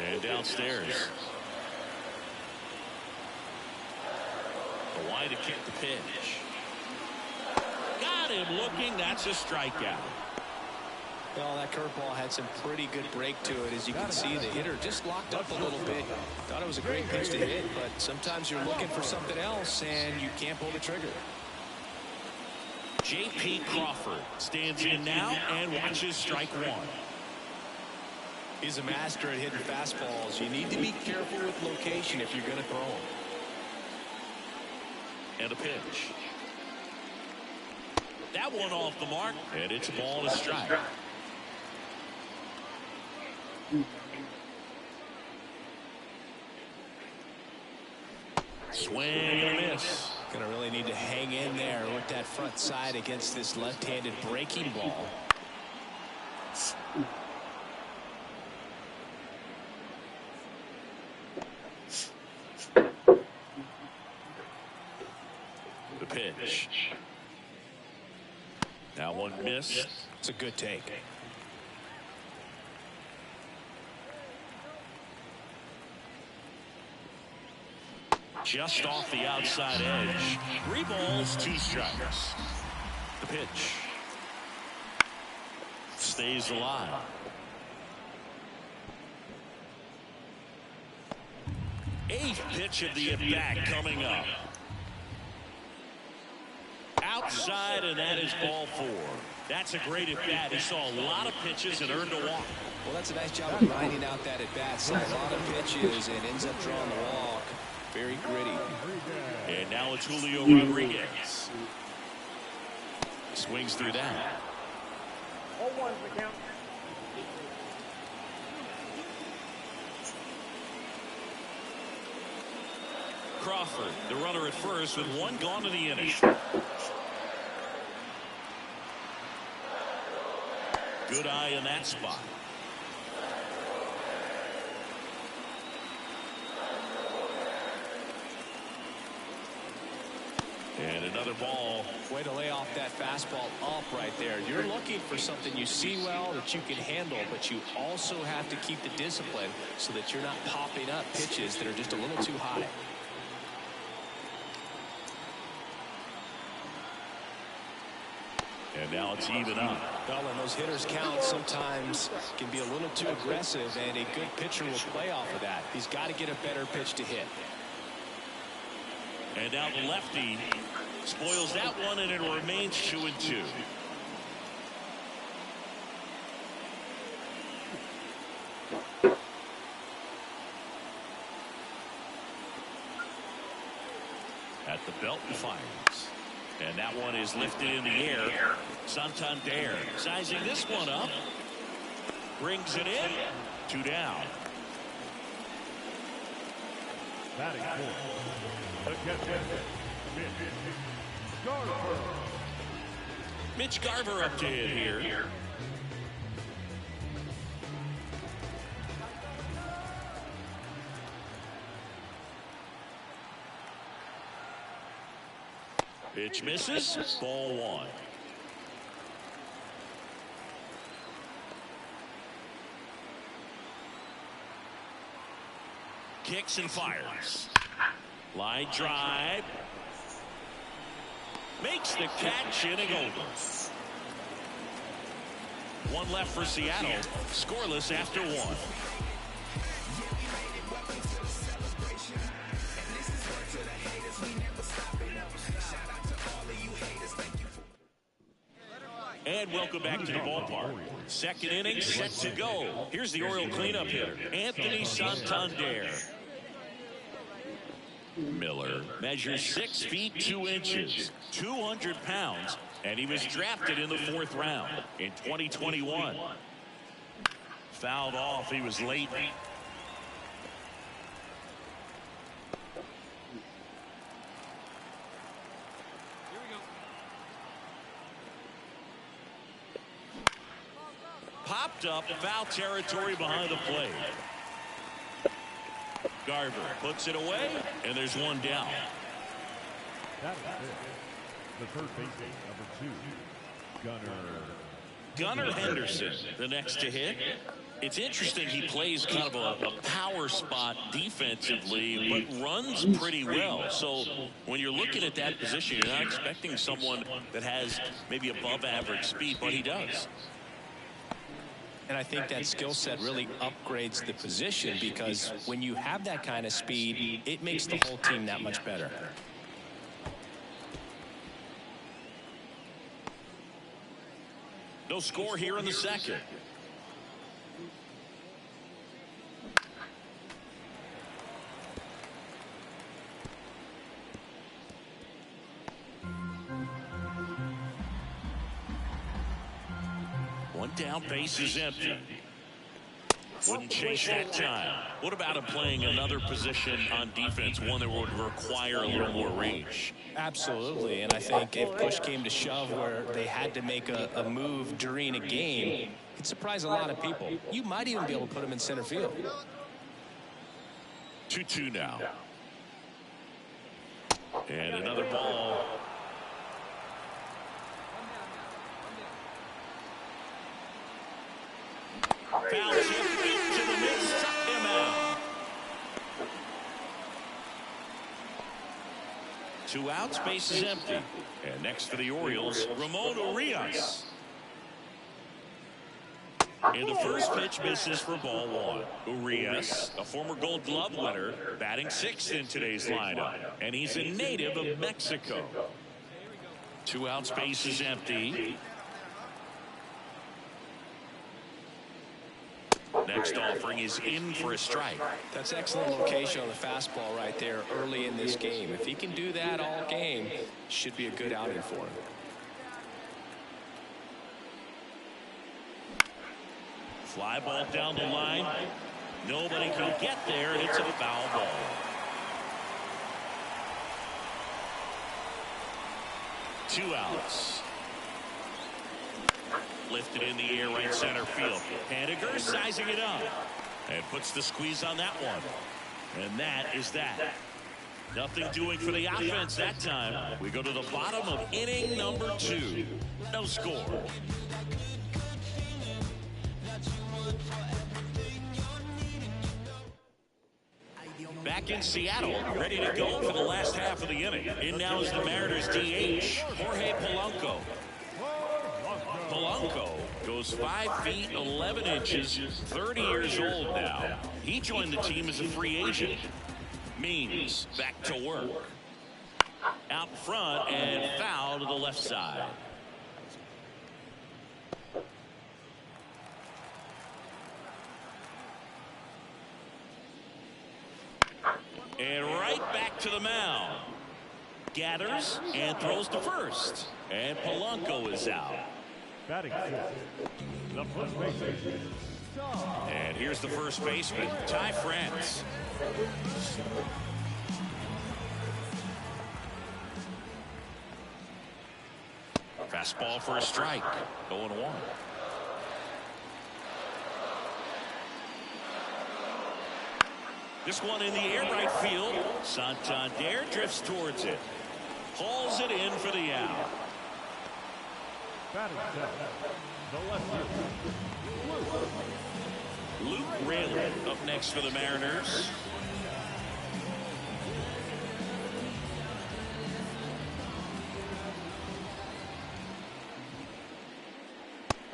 And downstairs. The wide to kick the pitch. Got him looking. That's a strikeout. Well, that curveball had some pretty good break to it. As you can see, the hitter just locked up a little bit. Thought it was a great pitch to hit, but sometimes you're looking for something else and you can't pull the trigger. J.P. Crawford stands in now and watches strike 1. He's a master at hitting fastballs. You need to be careful with location if you're going to throw them. And a pitch. That one off the mark, and it's a ball and a strike. Swing and a miss. Going to really need to hang in there with that front side against this left-handed breaking ball. The pitch. Now one miss. It's a good take. Just off the outside edge. 3 balls, 2 strikes. The pitch. Stays alive. Eighth pitch of the at-bat coming up. Outside, and that is ball 4. That's a great at-bat. He saw a lot of pitches and earned a walk. Well, that's a nice job of grinding out that at-bat. Saw a lot of pitches and ends up drawing the walk. Very gritty. And now it's Julio Rodriguez. Swings through that. 0-1 for count. Crawford, the runner at first, with 1 gone in the inning. Good eye in that spot. And another ball. Way to lay off that fastball up right there. You're looking for something you see well that you can handle, but you also have to keep the discipline so that you're not popping up pitches that are just a little too high. And now it's even up. Well, and those hitters count sometimes can be a little too aggressive, and a good pitcher will play off of that. He's got to get a better pitch to hit. And now the lefty spoils that one, and it remains 2-2. At the belt and fires. And that one is lifted in the air. Santander sizing this one up. Brings it in. 2 down. Batting fourth. The catcher, Mitch Garver. Mitch Garver up to hit here. Pitch misses. Ball 1. Kicks and fires. Line drive. Makes the catch, inning over. 1 left for Seattle. Scoreless after 1. And welcome back to the ballpark. Second inning set to go. Here's the Oriole cleanup hitter, Anthony Santander. Miller measures 6 feet 2 inches, 200 pounds, and he was drafted in the 4th round in 2021. Fouled off. He was late. Popped up, foul territory behind the plate. Garver puts it away, and there's 1 down. That is it. The third baseman, number 2, Gunnar Henderson, the next to hit. It's interesting, he plays kind of a power spot defensively, but runs pretty well. So when you're looking at that position, you're not expecting someone that has maybe above average speed, but he does. And I think that skill set really upgrades the position, because when you have that kind of speed, it makes the whole team that much better. No score here in the second. Down, base is empty. Wouldn't chase that time. What about him playing another position on defense, one that would require a little more range? Absolutely, and I think if push came to shove where they had to make a move during a game, it'd surprise a lot of people. You might even be able to put him in center field. 2-2 now. And another ball. Foul tip into the mid, suck him out. 2 outs, base is empty. And next for the Orioles, Ramon Urias. And the first pitch misses for ball 1. Urias, a former Gold Glove winner, batting 6th in today's lineup. And he's a native of Mexico. 2 outs, base is empty. Next offering is in for a strike. That's excellent location on the fastball right there early in this game. If he can do that all game, should be a good outing for him. Fly ball down the line. Nobody can get there, and it's a foul ball. Two outs. Lifted in the air, right center field. Haniger sizing it up and puts the squeeze on that one. And that is that. Nothing doing for the offense that time. We go to the bottom of inning number 2. No score. Back in Seattle, ready to go for the last half of the inning. In now is the Mariners DH, Jorge Polanco. Polanco goes 5 feet 11 inches, 30 years old now. He joined the team as a free agent. Means back to work. Out in front and foul to the left side. And right back to the mound. Gathers and throws to first. And Polanco is out. Batting fifth, the first baseman. And here's the first baseman, Ty France. Fastball for a strike. 0-1. This one in the air right field. Santander drifts towards it. Hauls it in for the out. Batting seventh, the left fielder. Luke Rayleigh up next for the Mariners.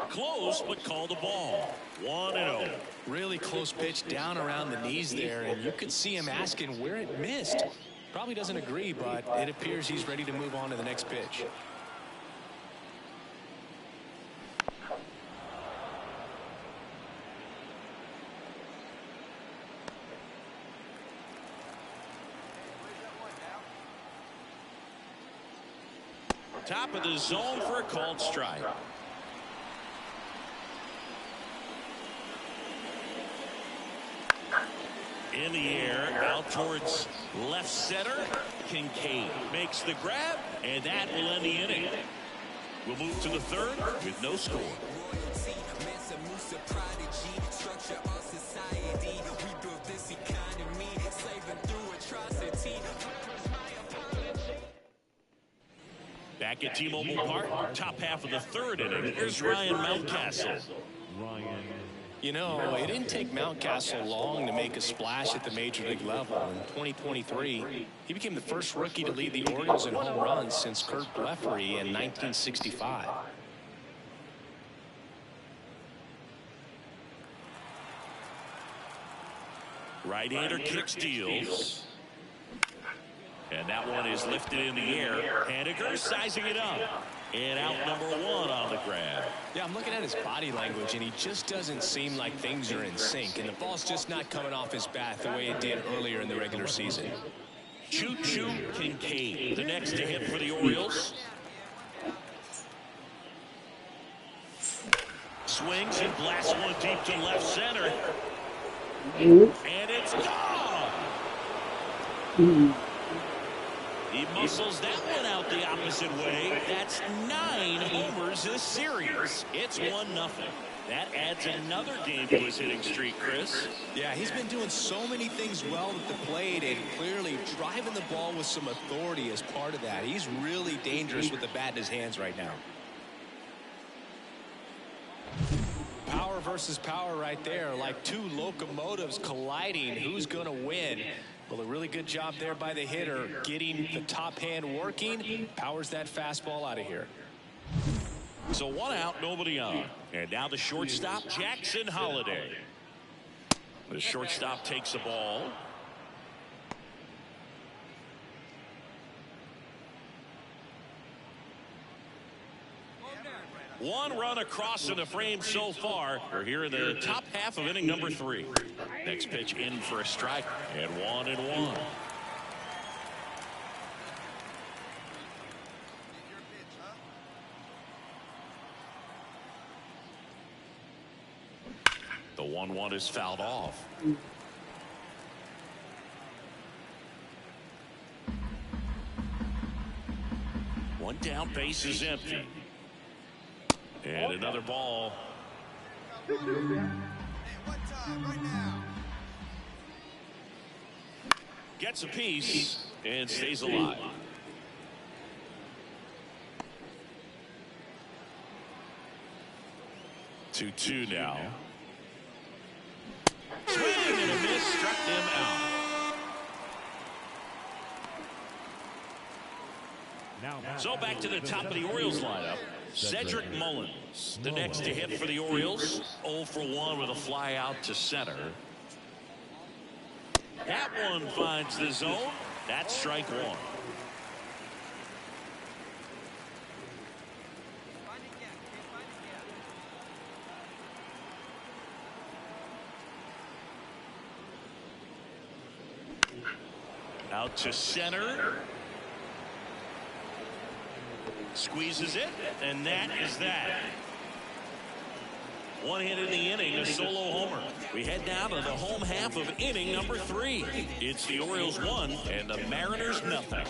Close, but called the ball. 1-0. Really close pitch down around the knees there, and you could see him asking where it missed. Probably doesn't agree, but it appears he's ready to move on to the next pitch. Top of the zone for a called strike. In the air, out towards left center. Kincaid makes the grab, and that will end the inning. We'll move to the third with no score. Back at T-Mobile Park, top half of the third inning. Here's Ryan Mountcastle. Ryan. You know, it didn't take Mountcastle long to make a splash at the major league level. In 2023, he became the first rookie to lead the Orioles in home runs since Kurt Blefary in 1965. Right-hander kicks, deals. And that one is lifted in the air. Haniger sizing it up. And out number 1 on the grab. Yeah, I'm looking at his body language, and he just doesn't seem like things are in sync. And the ball's just not coming off his bat the way it did earlier in the regular season. Choo-Choo Kincaid, the next to hit for the Orioles. Swings and blasts one deep to left center. And it's gone. He muscles that one out the opposite way. That's 9 homers this series. It's 1-0. That adds another game to his hitting streak, Chris. Yeah, he's been doing so many things well at the plate and clearly driving the ball with some authority as part of that. He's really dangerous with the bat in his hands right now. Power versus power right there, like two locomotives colliding. Who's going to win? Well, a really good job there by the hitter, getting the top hand working. Powers that fastball out of here. So 1 out, nobody on. And now the shortstop, Jackson Holliday. The shortstop takes the ball. One run across in the frame so far. We're here in the top half of inning number 3. Next pitch in for a strike, and 1-1. The 1-1 is fouled off. One down, base is empty. And another ball. Gets a piece and stays alive. Two now. Swing and a miss, struck him out. Now So back to the top of the Orioles lineup. Cedric Mullins, the next to hit for the Orioles. 0 for 1 with a fly out to center. That one finds the zone. That's strike one. Out to center. Squeezes it, and that is that. One hit in the inning, a solo homer. We head now to the home half of inning number 3. It's the Orioles 1 and the Mariners nothing.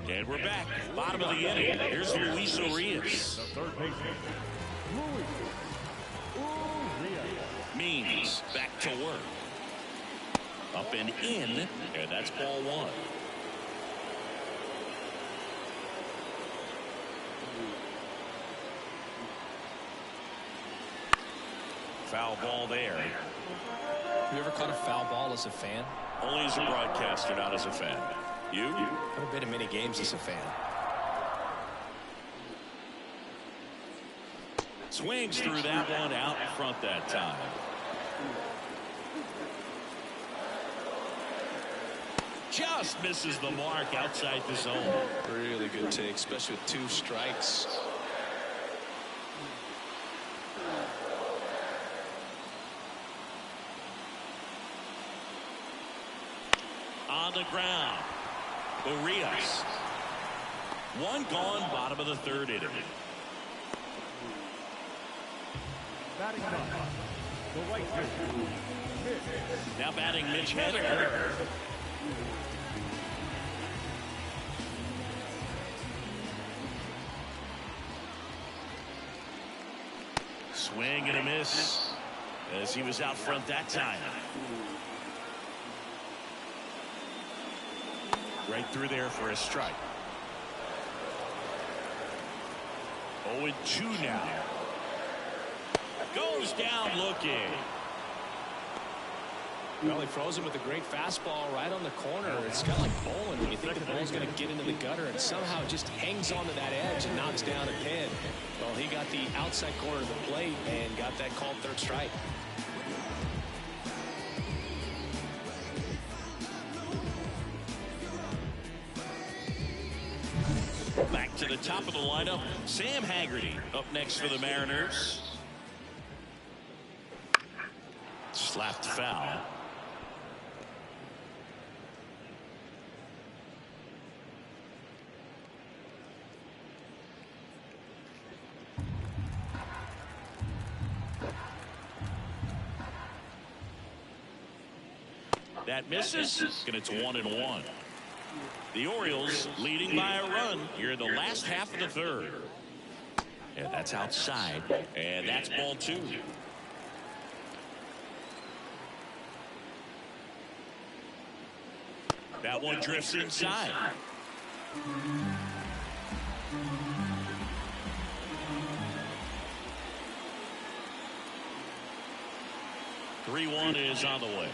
And we're back. Bottom of the inning. Here's Luis Urias. Third baseman, Luis Urias. Means back to work. Up and in, and that's ball 1. Foul ball there. Have you ever caught a foul ball as a fan? Only as a broadcaster, not as a fan. You? I've been to many games as a fan. Swings through that one out in front that time. Just misses the mark outside the zone. Really good take, especially with 2 strikes. On the ground, Urias. One gone, bottom of the 3rd inning. Batting box, the right fielder, Mitch. Now batting Mitch Haniger. Swing and a miss as he was out front that time. Right through there for a strike. 0-2 now. Goes down looking. Well, he froze him with a great fastball right on the corner. It's kind of like bowling when you think the ball's going to get into the gutter and somehow just hangs onto that edge and knocks down a pin. Well, he got the outside corner of the plate and got that called 3rd strike. Back to the top of the lineup, Sam Haggerty up next for the Mariners. Slapped foul. That misses, and it's 1-1. The Orioles leading by a run here in the last half of the 3rd. And that's outside, and that's ball 2. That one drifts inside. Three-1 is on the way.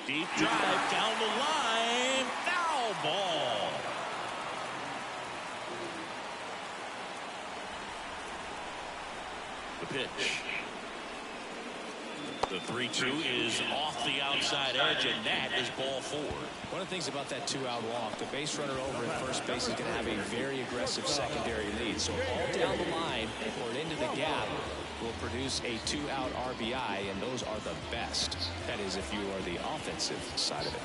Deep drive down the line. Foul ball. The pitch. The 3-2 is off the outside edge, and that is ball 4. One of the things about that 2-out walk, the base runner over at first base is going to have a very aggressive secondary lead. So all down the line or into the gap will produce a 2-out RBI, and those are the best. That is, if you are the offensive side of it.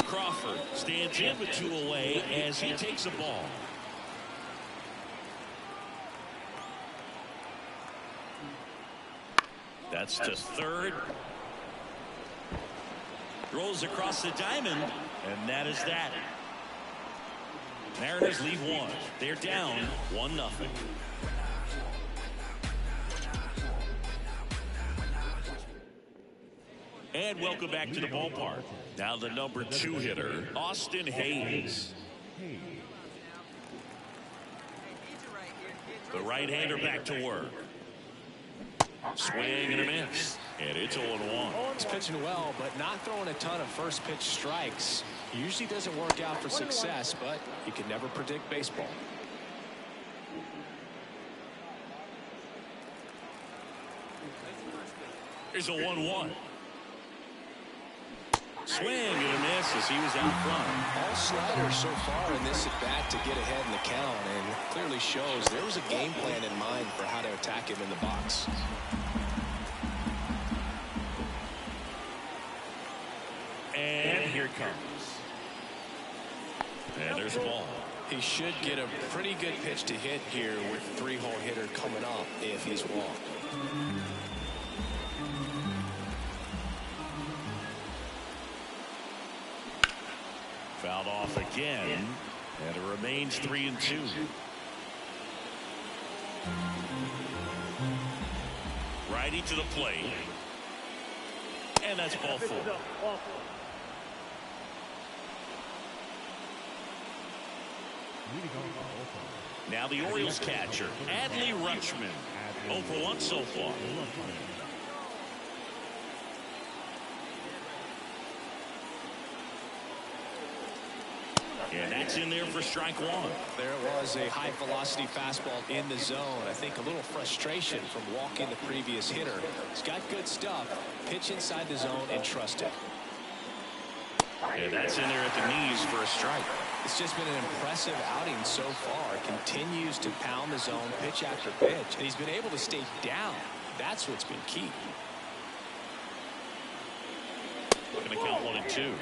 Crawford stands in with 2 away as he takes a ball. That's to 3rd. Throws across the diamond, and that is that. Mariners lead 1. They're down 1-0. And welcome back to the ballpark. Now the number 2 hitter, Austin Hayes. The right-hander back to work. Swing and a miss. And it's 0-1. He's pitching well, but not throwing a ton of first pitch strikes. Usually doesn't work out for success, but you can never predict baseball. Here's a 1-1. Swing and a miss as he was out front. All sliders so far in this at-bat to get ahead in the count, and clearly shows there was a game plan in mind for how to attack him in the box. And here it comes. And there's a ball. He should get a pretty good pitch to hit here with a three-hole hitter coming up if he's walked. Fouled off again, and it remains 3-2. Righty to the plate, and that's ball 4. Now the Orioles catcher, Adley Rutschman, 0 for 1 so far. And that's in there for strike 1. There was a high velocity fastball in the zone. I think a little frustration from walking the previous hitter. He's got good stuff. Pitch inside the zone and trust it. And that's in there at the knees for a strike. It's just been an impressive outing so far. Continues to pound the zone pitch after pitch. And he's been able to stay down. That's what's been key. Going to count 1 and 2.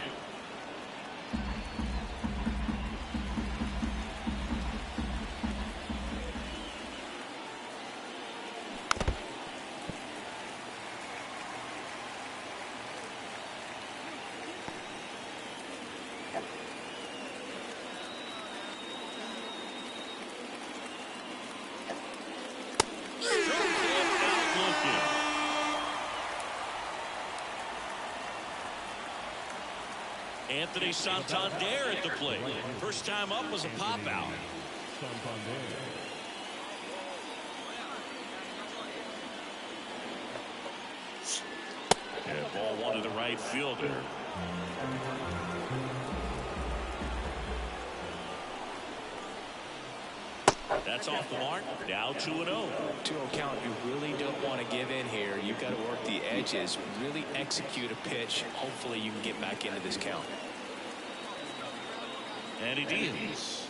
Anthony Santander at the plate. First time up was a pop out. And ball 1 to the right fielder. That's off the mark. Now 2-0. 2-0 count. You really don't want to give in here. You've got to work the edges. Really execute a pitch. Hopefully you can get back into this count. And he deals.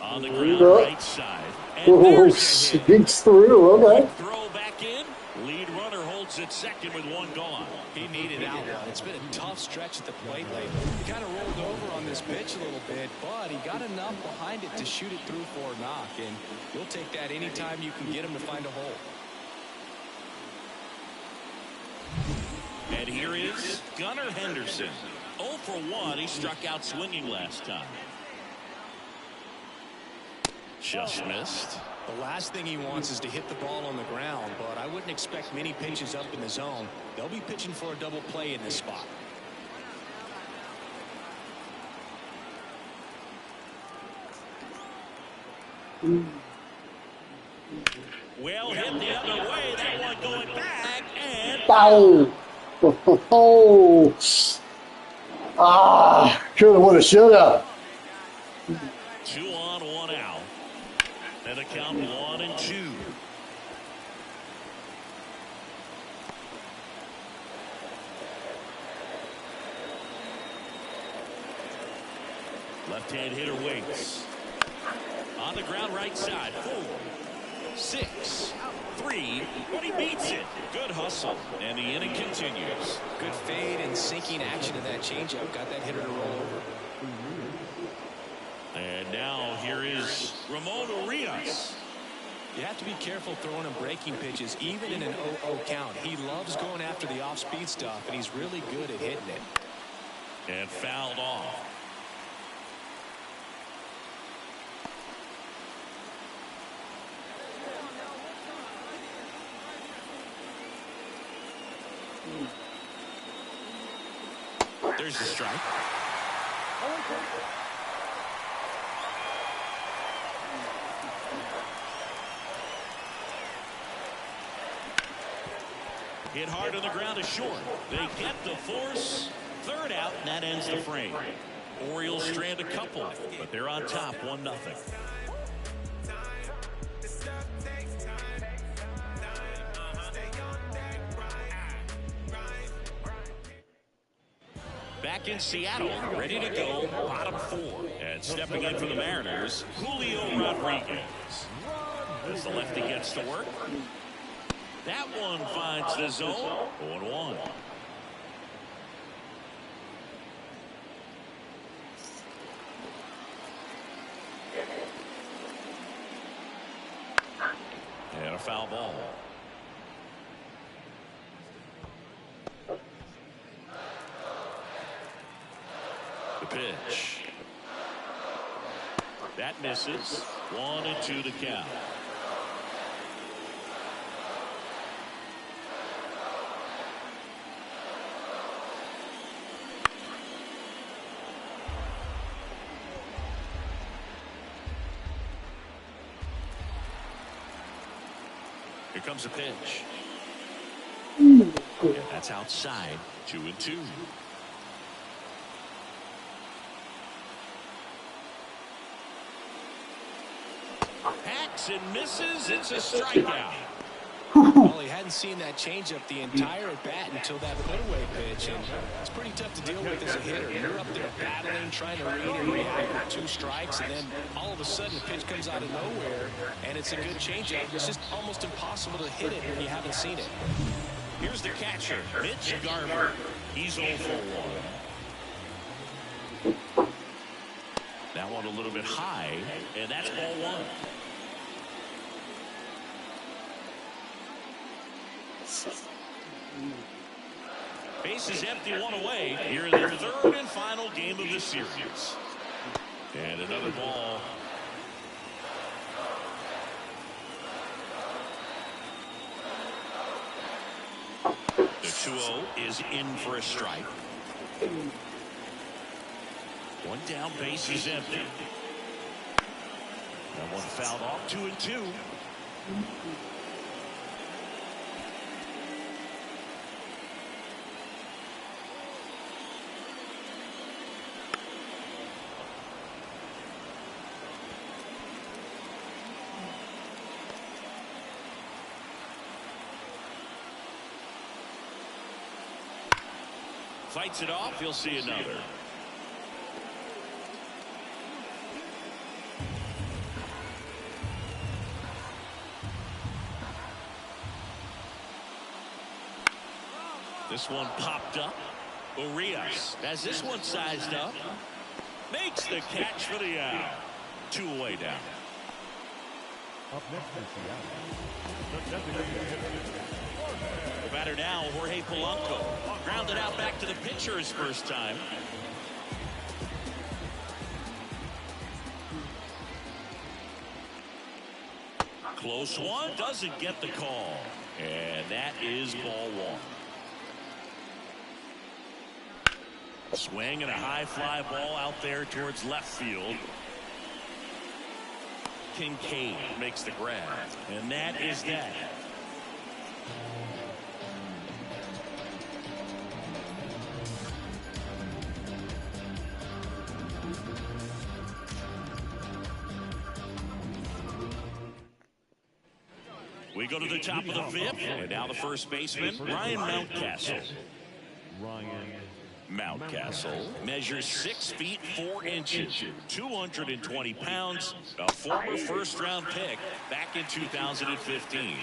On the ground, right side. And there's a hit. Sneaks through. Okay. Throw back in. Lead runner holds at second with 1 gone. He needed out one. It's been a tough stretch at the plate lately. He kind of rolled over on this pitch a little bit, but he got enough behind it to shoot it through for a knock, and you'll take that anytime you can get him to find a hole. And here is Gunnar Henderson. 0 for 1. He struck out swinging last time. Just missed. The last thing he wants is to hit the ball on the ground, but I wouldn't expect many pitches up in the zone. They'll be pitching for a double play in this spot. Well hit the other way. That one going back and Foul. Oh. Coulda, woulda, shoulda. 2 on, 1 out. And a count 1 and 2. Left-hand hitter waits. On the ground, right side. 4, 6, 3, but he beats it. Good hustle, and the inning continues. Good fade and sinking action in that changeup. Got that hitter to roll over. And now here is Ramon Urias. You have to be careful throwing and breaking pitches, even in an 0-0 count. He loves going after the off-speed stuff, and he's really good at hitting it. And fouled off. There's the strike. Hit hard on the ground is short. They get the force. Third out, and that ends the frame. Orioles strand a couple, but they're on top 1-0. Back in Seattle, ready to go, bottom 4. And stepping in for the Mariners, Julio Rodriguez. As the lefty gets to work. That one finds the zone. 0-1. And a foul ball. The pitch. That misses. 1-2 to count. Here comes a pitch. And that's outside. 2-2. Hacks and misses. It's a strikeout. Well, he hadn't seen that changeup the entire at bat until that put-away pitch, and it's pretty tough to deal with as a hitter. You're up there battling, trying to read and react with 2 strikes, and then all of a sudden the pitch comes out of nowhere, and it's a good changeup. It's just almost impossible to hit it when you haven't seen it. Here's the catcher, Mitch Garver. He's 0 for 1. That one a little bit high, and that's ball 1. Base is empty, 1 away. Here in the 3rd and final game of the series. And another ball. The 2-0 is in for a strike. 1 down, base is empty. That one fouled off. 2-2. Fights it off. You'll see another. This one popped up. Urias has this one sized up. Makes the catch for the out. 2 away down. Up next is Seattle. The designated hitter. The batter now, Jorge Polanco. Grounded out back to the pitcher his first time. Close one, doesn't get the call. And that is ball 1. Swing and a high fly ball out there towards left field. Kincaid makes the grab. And that is that. We go to the top of the 5th, and now the first baseman, Ryan Mountcastle. Mountcastle measures 6 feet 4 inches, 220 pounds, a former first-round pick back in 2015.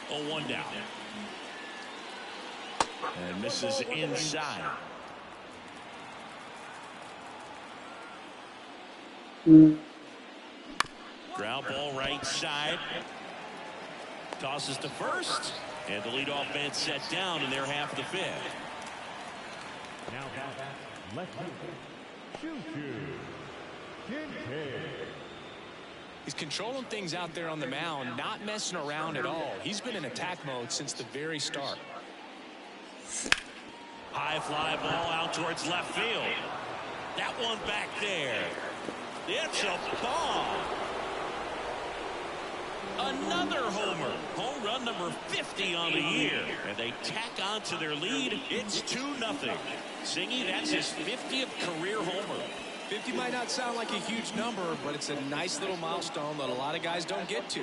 0-1 down. And misses inside. Ground ball right side. Tosses to first. And the leadoff man set down in their half of the 5th. Now back, left fielder. Kincaid. He's controlling things out there on the mound, not messing around at all. He's been in attack mode since the very start. High fly ball out towards left field. That one back there. It's a ball. Another homer. Home run number 50 on the year. And they tack on to their lead. It's 2-0. Singy, that's his 50th career homer. 50 might not sound like a huge number, but it's a nice little milestone that a lot of guys don't get to.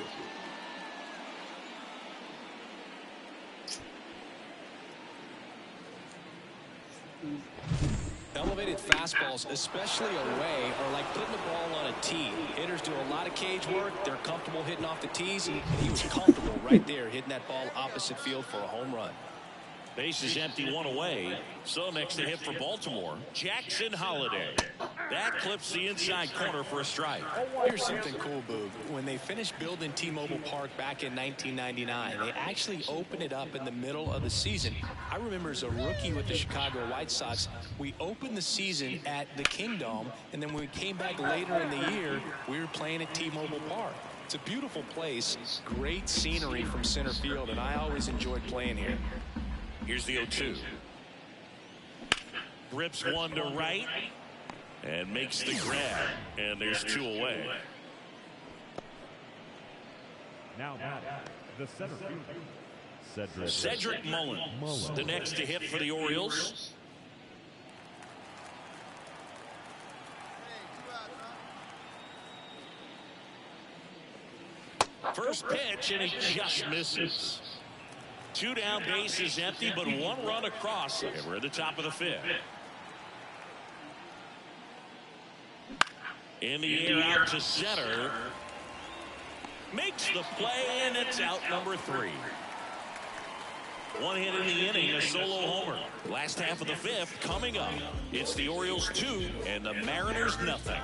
Elevated fastballs, especially away, are like putting the ball on a tee. Hitters do a lot of cage work. They're comfortable hitting off the tees, and he was comfortable right there hitting that ball opposite field for a home run. Base is empty, 1 away. So next to hit for Baltimore, Jackson Holliday. That clips the inside corner for a strike. Here's something cool, Boog. When they finished building T-Mobile Park back in 1999, they actually opened it up in the middle of the season. I remember as a rookie with the Chicago White Sox, we opened the season at the Kingdome, and then when we came back later in the year, we were playing at T-Mobile Park. It's a beautiful place, great scenery from center field, and I always enjoyed playing here. Here's the 0-2. Rips one to right and makes the grab. And there's 2 away. Now the center fielder, Cedric Mullins, the next to hit for the Orioles. First pitch, and he just misses. 2 down, base is empty, but 1 run across. And we're at the top of the 5th. In the air, out to center. Makes the play, and it's out number 3. 1 hit in the inning, a solo homer. Last half of the 5th coming up. It's the Orioles 2 and the Mariners nothing.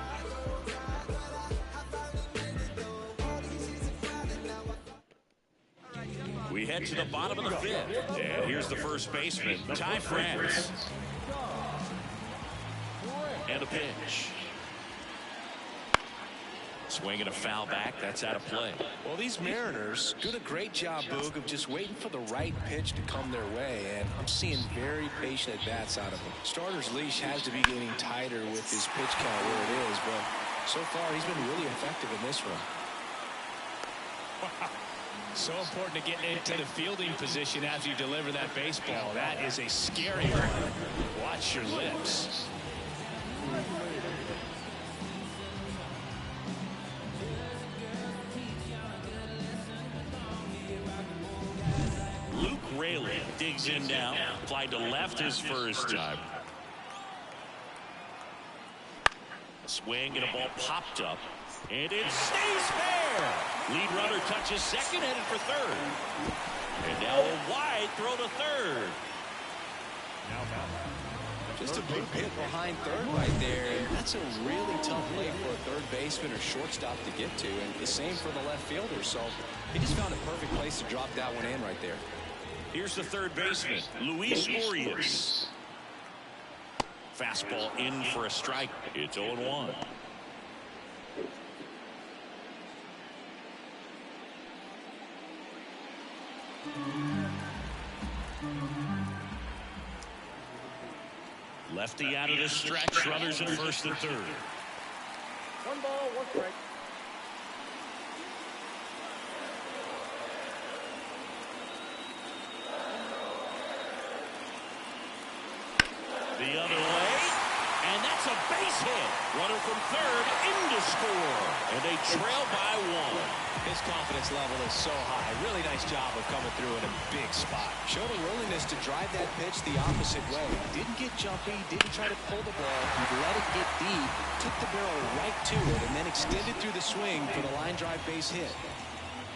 We head to the bottom of the 5th. And here's the first baseman, Ty France. And a pitch. Swing and a foul back. That's out of play. Well, these Mariners do a great job, Boog, of just waiting for the right pitch to come their way, and I'm seeing very patient at-bats out of them. Starter's leash has to be getting tighter with his pitch count where it is, but so far he's been really effective in this run. So important to get into the fielding position after you deliver that baseball. That is a scary one. Watch your lips. Luke Raley digs in now. Applied to left his first time. Swing and a ball popped up. And it stays fair. Lead runner touches second, headed for third. And now a wide throw to third. Just a big hit behind third right there. And that's a really tough play for a third baseman or shortstop to get to. And the same for the left fielder. So he just found a perfect place to drop that one in right there. Here's the third baseman, Luis Urias. Fastball in for a strike. It's 0-1. Lefty out of the stretch. Runners in first and third. 1 ball, 1 strike. The other way, and that's a base hit. Runner from third in to score, and they trail by 1. His confidence level is so high. Really nice job of coming through in a big spot. Showed a willingness to drive that pitch the opposite way. Didn't get jumpy, didn't try to pull the ball. He let it get deep, took the barrel right to it, and then extended through the swing for the line drive base hit.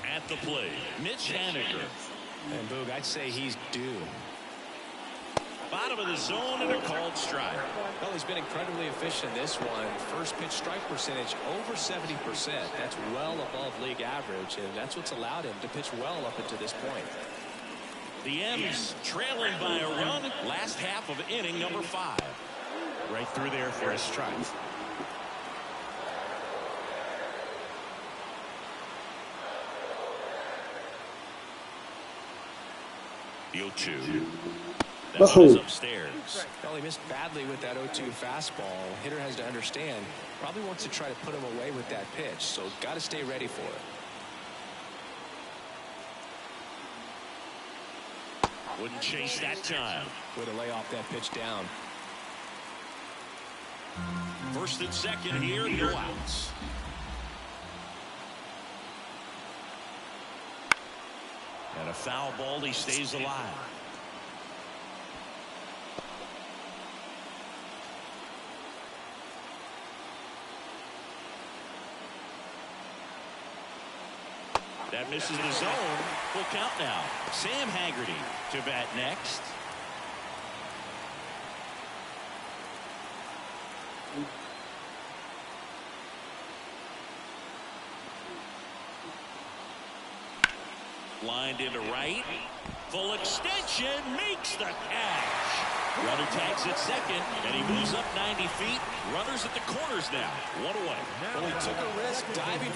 At the plate, Mitch Haniger. And Boog, I'd say he's due. Bottom of the zone and a called strike. Well, he's been incredibly efficient in this one. First pitch strike percentage over 70%. That's well above league average, and that's what's allowed him to pitch well up until this point. The M's trailing by a run. Last half of inning number 5. Right through there for a strike. The 0-2. That was upstairs. Well, he missed badly with that 0-2 fastball. Hitter has to understand, probably wants to try to put him away with that pitch, so got to stay ready for it. Wouldn't chase that time. Way to lay off that pitch down. First and second here, no outs. And a foul ball, he stays alive. That misses the zone. Full count now. Sam Haggerty to bat next. Lined into right. Full extension. Makes the catch. Runner tags at second, and he moves up 90 feet. Runners at the corners now. One away. Well, he took a risk diving.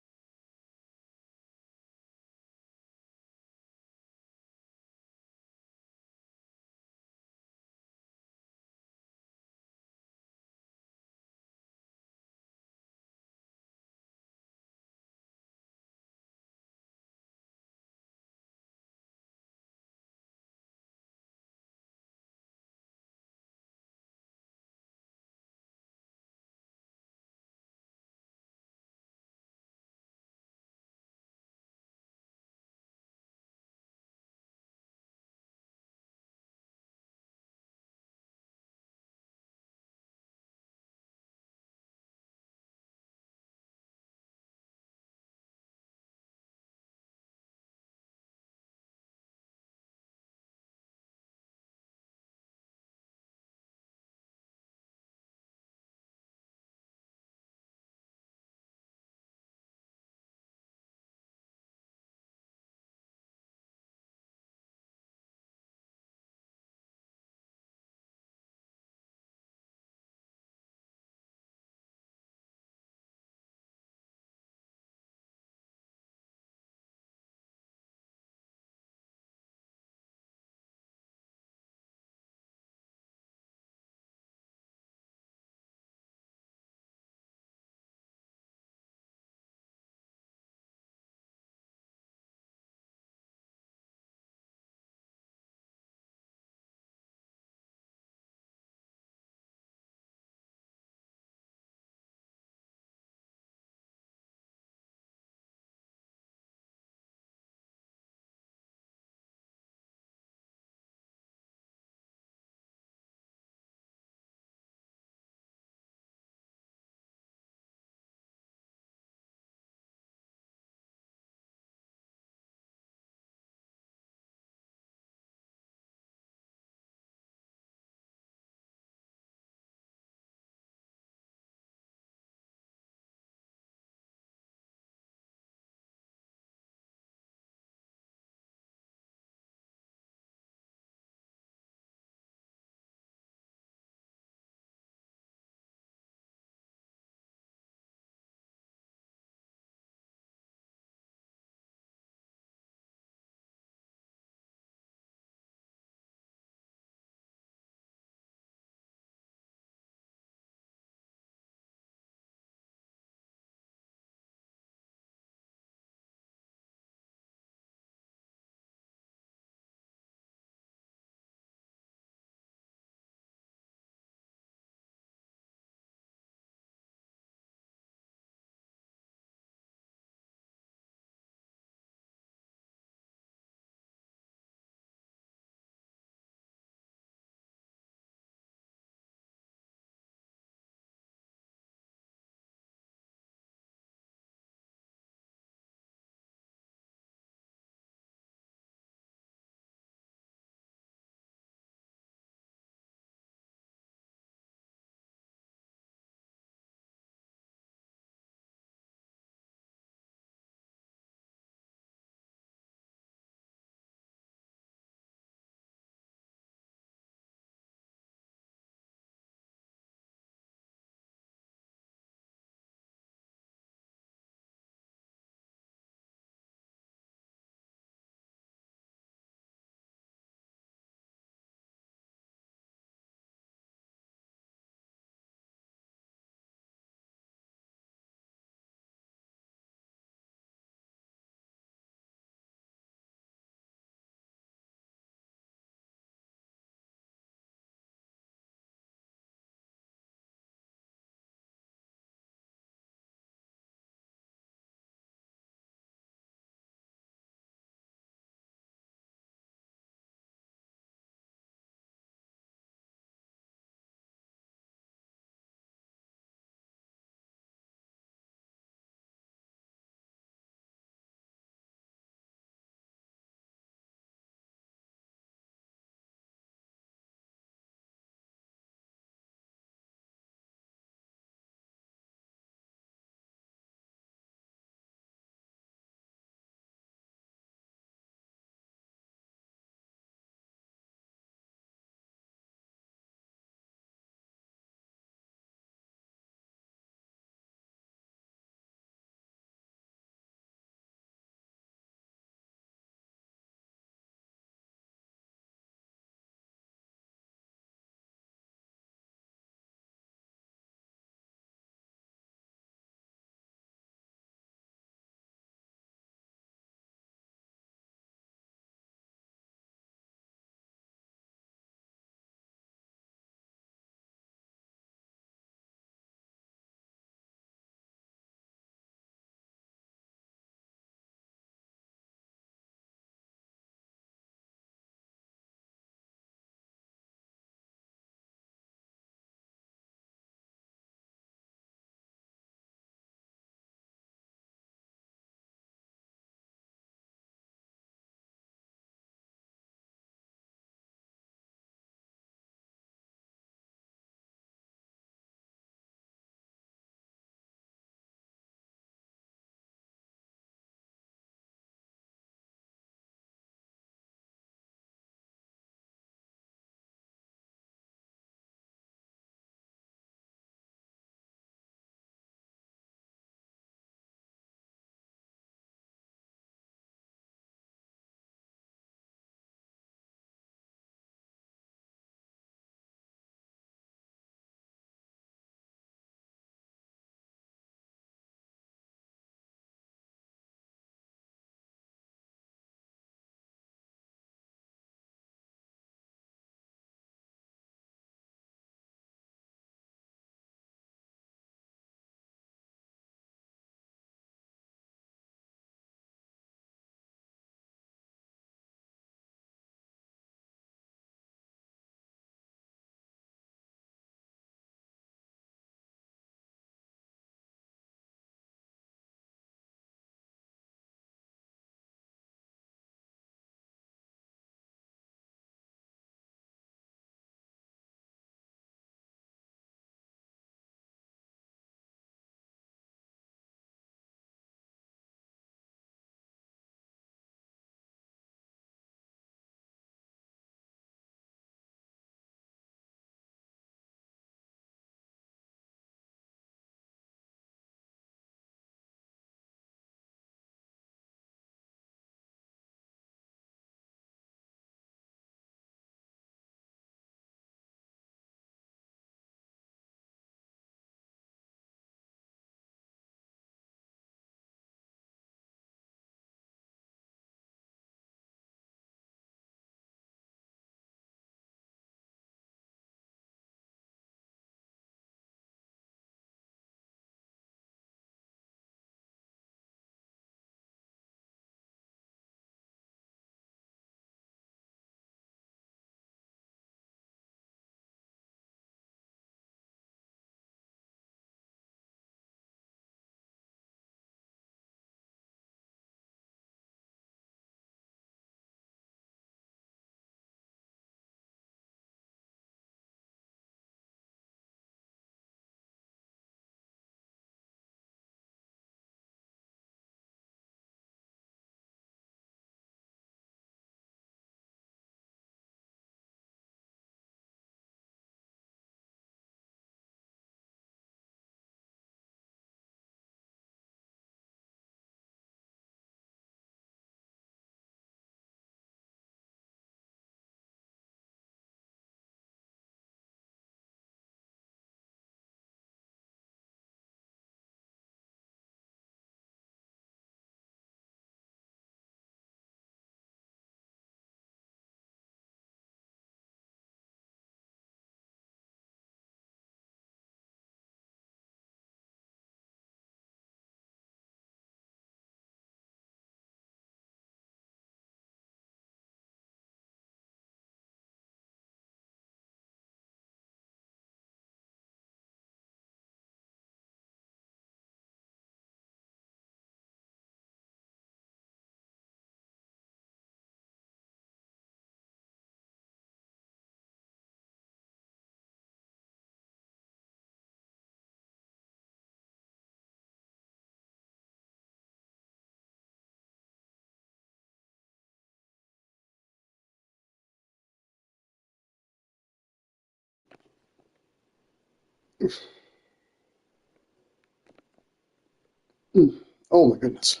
Oh my goodness.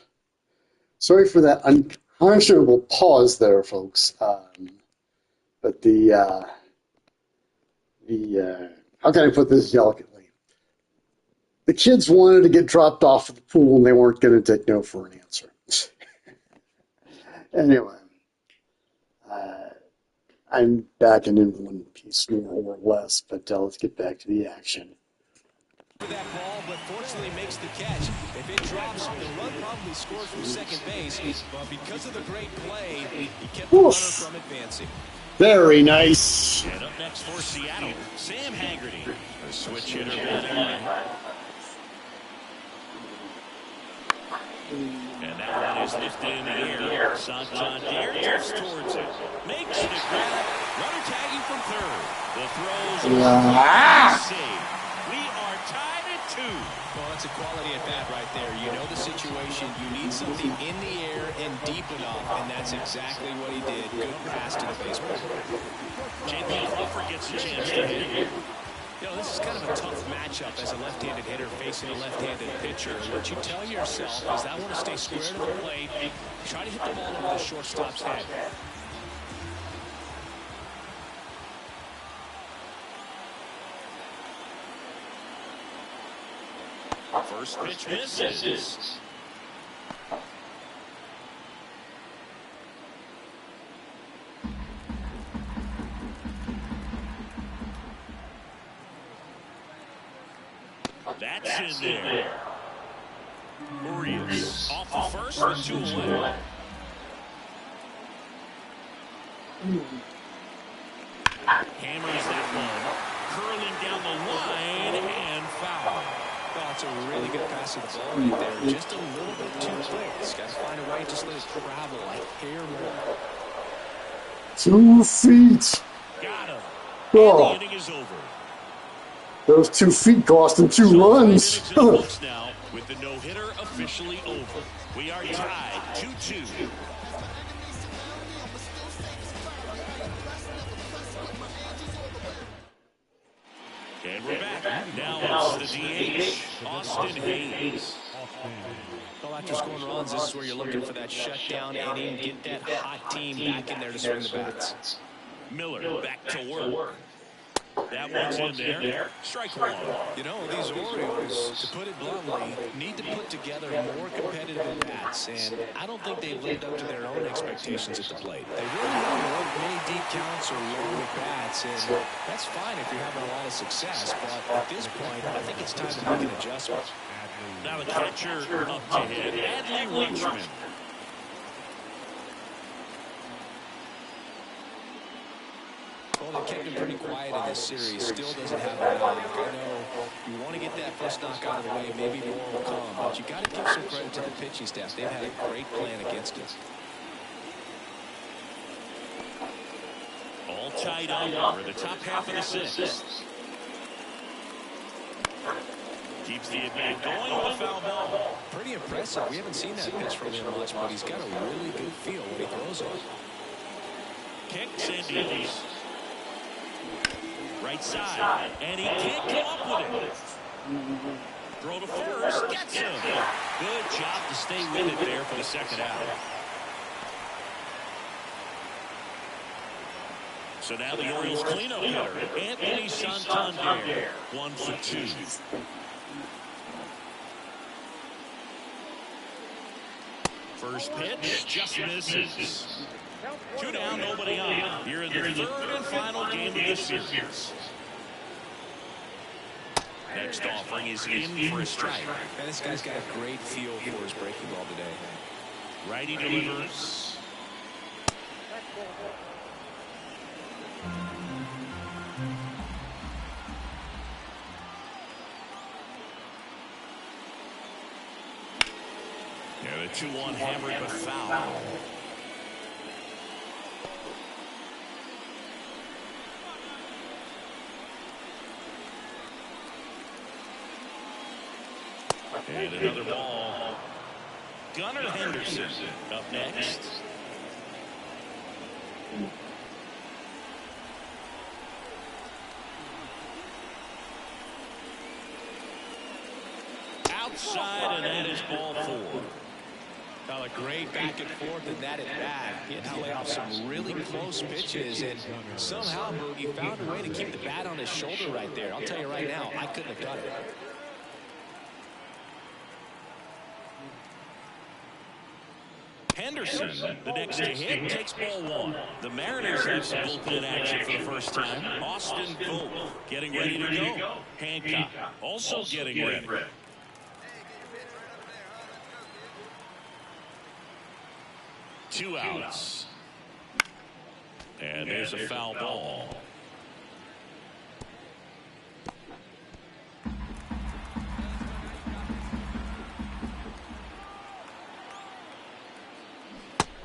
Sorry for that unconscionable pause there, folks. But how can I put this delicately? The kids wanted to get dropped off at the pool, and they weren't going to take no for an answer. Anyway, I'm back and in one piece more or less, but let's get back to the action. That ball, but fortunately makes the catch. If it drops, the run probably scores from second base, but because of the great play, he kept the runner from advancing. Very nice. And up next for Seattle, Sam Haggerty, a switch hitter batting in. And that one is lifted in the air. Santander drifts towards it. Makes the grab. Runner tagging from third. The throws. Save. We are tied at 2. Well, that's a quality at bat right there. You know the situation. You need something in the air and deep enough, and that's exactly what he did. Good pass to the baseball. J.P. Crawford gets a chance to hit. You know, this is kind of a tough matchup as a left-handed hitter facing a left-handed pitcher. What you tell yourself is I want to stay square to the plate, try to hit the ball over the shortstop's head. First pitch misses. That's in there. Urias off the first with 2 away. Hammers that one. Curling down the line and foul. Oh, it's a really good pass to the ball right there. Just a little bit too quick. He's got to find a way to just let it travel like hair more. 2 feet. Got him. Oh. And the inning is over. Those 2 feet cost him 2 runs. Now, with the no-hitter officially over. We are tied 2-2. And we're back. Now it's the DH, Austin Hayes. Well, after scoring runs, this is where you're looking for that shutdown inning, get that hot team back in there to swing the bats. Miller back to work. That one's in there. Strike one. You know, these Orioles, to put it bluntly, need to put together more competitive at-bats, and I don't think they've lived up to their own expectations at the plate. They really haven't worked many deep counts or long at-bats, and that's fine if you're having a lot of success, but at this point, I think it's time to make an adjustment. Now the catcher up to hit, Adley Rutschman. Well, they kept him pretty quiet in this series. Still doesn't have a knock. I know you want to get that first knock out of the way. Maybe more will come. But you got to give some credit to the pitching staff. They've had a great plan against us. All tied up for the top half of the 6th. Keeps the at-bat going with a foul ball. Pretty impressive. We haven't seen that pitch from him much, but he's got a really good feel when he throws on. Kicks and deals. Right side, and he can't come up with it. Throw to first, gets him. Good job to stay with it there for the second out. So now the Orioles cleanup hitter, Anthony Santander, 1 for 2. First pitch, just misses. 2 down, nobody on. Here in the 3rd and final game of the series. Next offering is in for a strike. And this guy's got a great feel for his breaking ball today. Righty delivers. Yeah, the 2-1 hammered but foul. And another ball. Gunnar Henderson up next. outside, and that is ball 4. A great back and forth in that at bat. He had to play off some really close pitches, and somehow he found a way to keep the bat on his shoulder right there. I'll tell you right now, I couldn't have done it. Henderson, the next to hit, takes ball 1. The Mariners have some bullpen action for the first time. Austin Vogt getting ready to go. Hancock also getting ready. 2 outs. And there's a foul ball.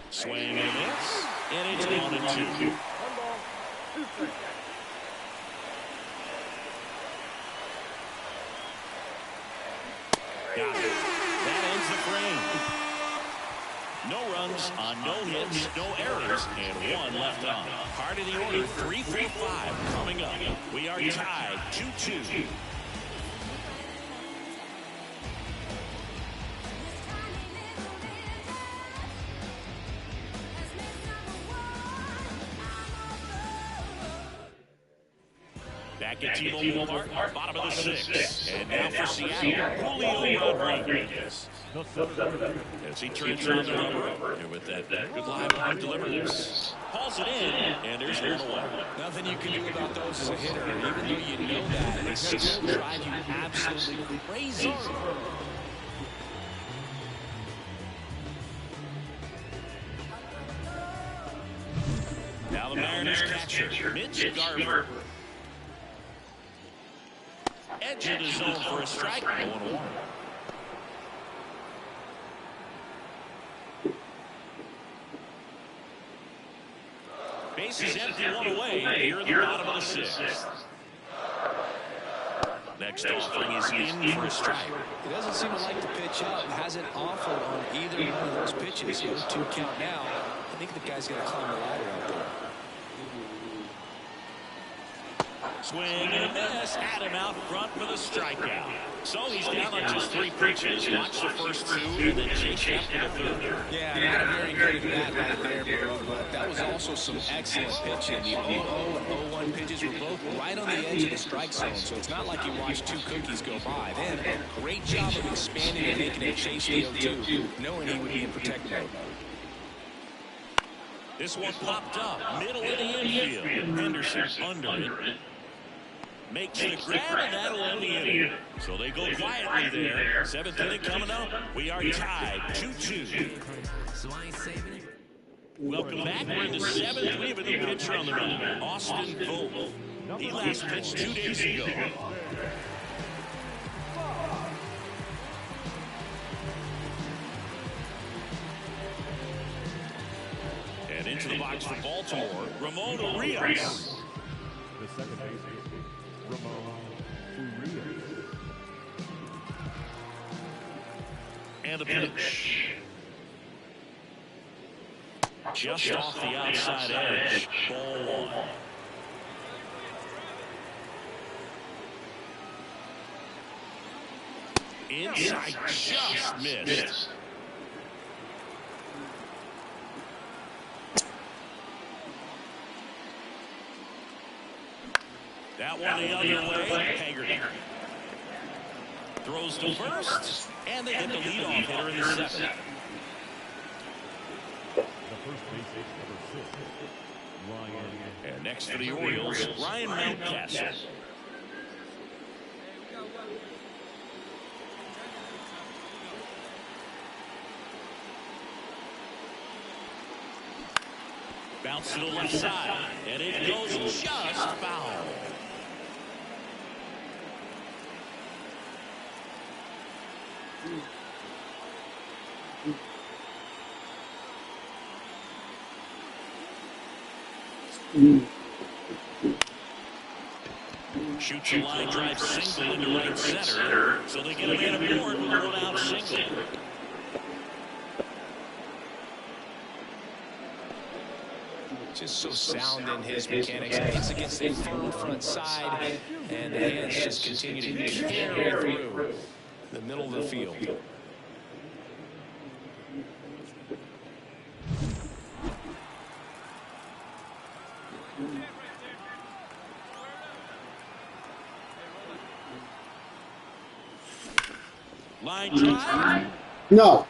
Swing and a miss, and it's 1-2. 1 ball, 2 strikes. Got it. That ends the frame. No runs on no hits, no errors, and 1 left on. Part of the order, 3, 4, 5 coming up. We are tied 2-2. Back at T-Mobile Park, bottom of the 6th. And now for Seattle, Julio Rodriguez. As he turns on the rubber, and with that good line delivers, hauls it in, and there's 1 away. Nothing you can do about those as a hitter, even though you know that. They still drive you absolutely crazy. Now the Mariners catcher, Mitch Garver. Edge of the zone for a strike. 1-1. Bases empty, 1 away here at the bottom of the 6th. Next offering is in for a strike. He doesn't seem to like to pitch up. Hasn't offered on either one of those pitches. 0-2 count now. I think the guy's going to climb the ladder out there. Swing and a miss. Had him out front for the strikeout. So he's down on just 3 pitches. Watch the first 2 and then chase after the 3rd. Yeah, not a very good at bat right there, but that was also some excellent pitching. The 0-0 and 0-1 pitches were both right on the edge of the strike zone, so it's not like you watched 2 cookies go by. Then, great job of expanding and making it chase the 0-2, knowing he would be in protect mode. This one popped up, middle of the infield. Henderson under it. Makes the grab, and that'll end the inning. So they go quietly there. 7th inning coming up. We are tied 2-2. Welcome back. We're in the 7th. We have a new pitcher on the mound, Austin Vogt. He last pitched 2 days ago. And into the box for Baltimore, Ramon Urias. The second baseman, Ramon Urias. And the pitch. Just off the outside edge. Ball 1. Inside, just missed. That one the other way. Haggerty throws to first, and they get the leadoff hitter in the 7th. The first baseman, number 6, Ryan. And next for the Orioles, Ryan Mountcastle. Bounce to the left side, and it goes just foul. Shoots a line drive single into right center, so they get a man aboard with a 1-out single. Just so sound in his mechanics. Hits against the firm front side, and the hands just continue to carry through. the middle of the field. Line drive. No.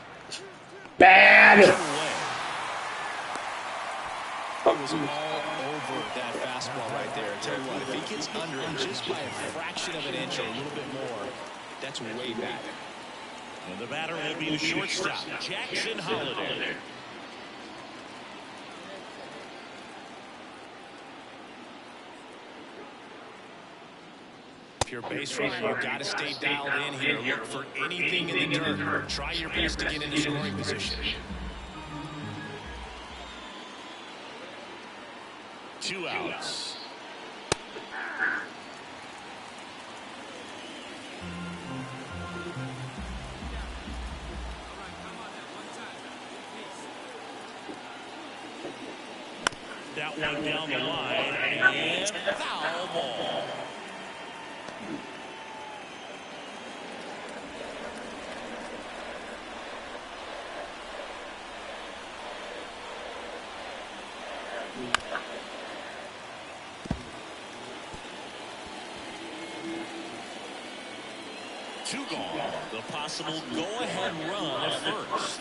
Bad. It was all over that fastball right there. I tell you what, if he gets under it just by a fraction of an inch or a little bit more, that's way back. And the batter will be the shortstop, Jackson Holiday. If you're a base runner, you've got to stay dialed in here. Look for anything in the dirt. Try your best to get into scoring position. 2 outs. That one down the line, and foul ball. Two gone. The possible go-ahead run at first.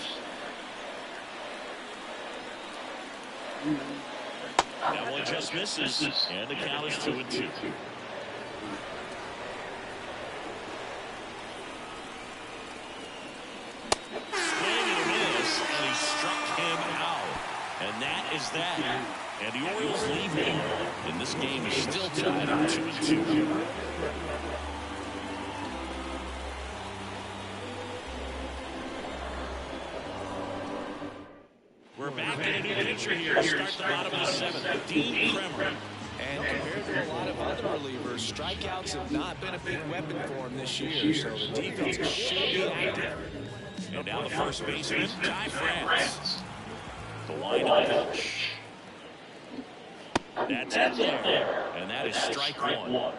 That one just misses, and the count is 2-2. Swing and a miss, and he struck him out. And that is that. And the Orioles lead him, and this game is still tied at 2-2. We're back in a new pitcher here. Start the bottom of the 7th. Dean Kremer. And compared to a lot of other relievers, strikeouts have not been a big weapon for him this year. So the defense should be active. And now the first baseman, Ty France. The windup pitch. That's in there. And that is strike one.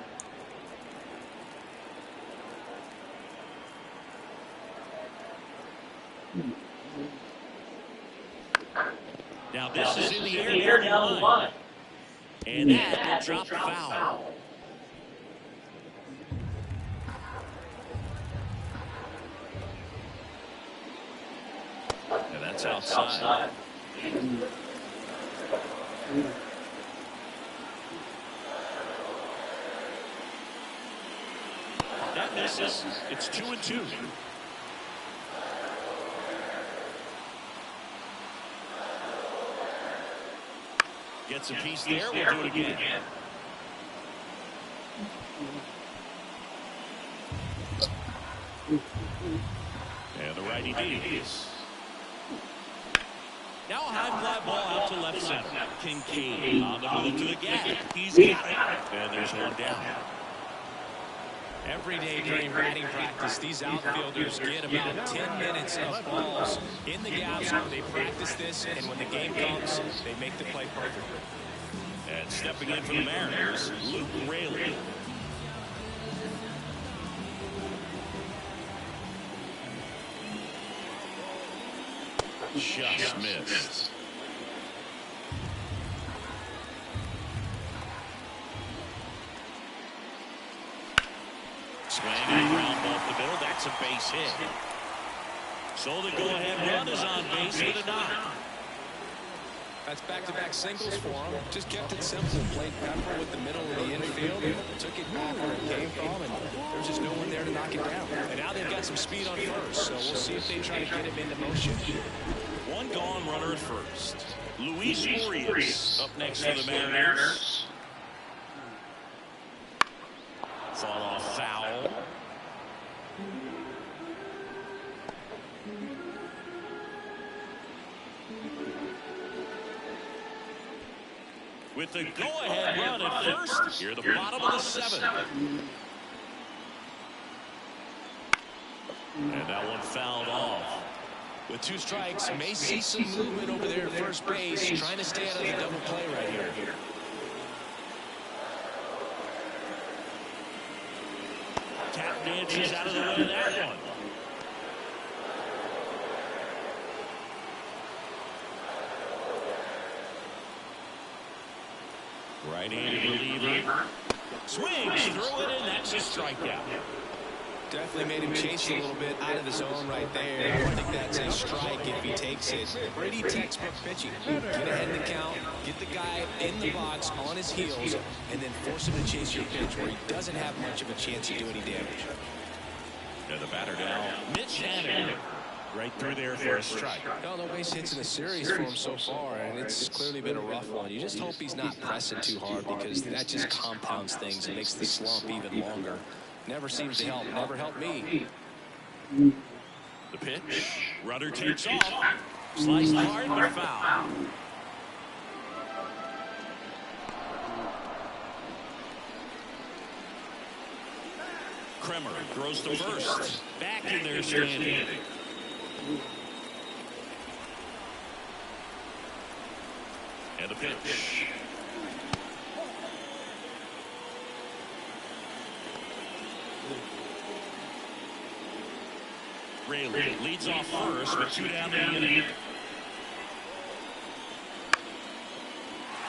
Now this is in the air down the line. And that will drop foul. And that's outside. That misses. It's 2-2. Gets a piece there. We'll do it again. And the righty deals. Now a high fly ball out to left center. Kincaid on the move to the gap. He's got it. And there's one down. Every day during batting practice, these outfielders get about 10 minutes of balls in the gap zone. They practice this, and when the game comes, they make the play perfectly. And stepping in for the Mariners, Luke Raley. Just missed. Swing and ground ball up the middle. That's a base hit. So the go-ahead run is on base with a knock. That's back-to-back singles for him. Just kept it simple. Played pepper with the middle of the infield. Took it back where it came from, and there's just no one there to knock it down. And now they've got some speed on first, so we'll see if they try to get him into motion. One gone runner at first. Luis Urias up next for the Mariners. Fall off foul. With the go-ahead run at first, here at the bottom of the 7th. And that one fouled off. With 2 strikes, may see some movement over there at first base, trying to stay out of the double play right here. Tap dances out of the way of that one. Right-handed reliever. Swings through it, and that's a strikeout. Definitely made him chase a little bit out of the zone right there. I think that's a strike if he takes it. Pretty textbook pitching. Get ahead in the count, get the guy in the box on his heels, and then force him to chase your pitch where he doesn't have much of a chance to do any damage. And the batter now, Midsummer. Right through there for a strike. No base hits in the series for him so far, and it's clearly been a rough one. You just hope he's not pressing too hard, because that just compounds things and makes the slump even longer. Never seems to help. Never helped me. The pitch. Rudder takes off. Sliced hard, but foul. Kremer throws to first. Back in there standing. And the pitch. Rayleigh leads off first with 2 down in the inning.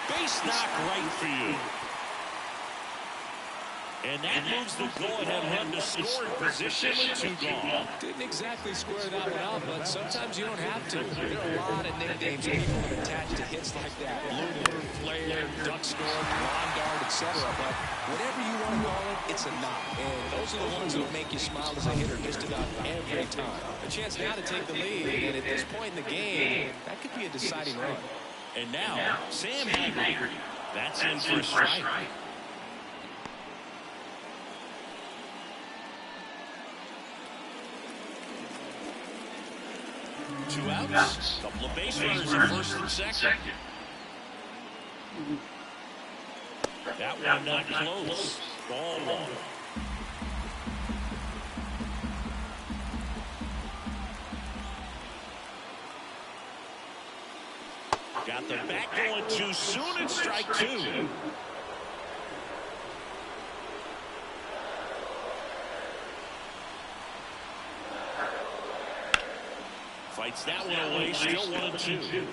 Base knock right field. And that moves the go-ahead run to scoring position with 2 gone. Didn't exactly square that one out, but sometimes you don't have to. There are a lot of nicknames people have attached to hits like that. Blooper, flare, duck score, lawn dart, etc. But whatever you want to call it, it's a knock. And those are the ones that will make you smile as a hitter just about every time. A chance now to take the lead, and at this point in the game, that could be a deciding run. And now, Sam Haggerty. That's in for a strike. 2 outs. Couple of base runners at first and second. That one not close. Ball 1. Got the back going too soon, and strike 2. Fights that one away, still 1-2.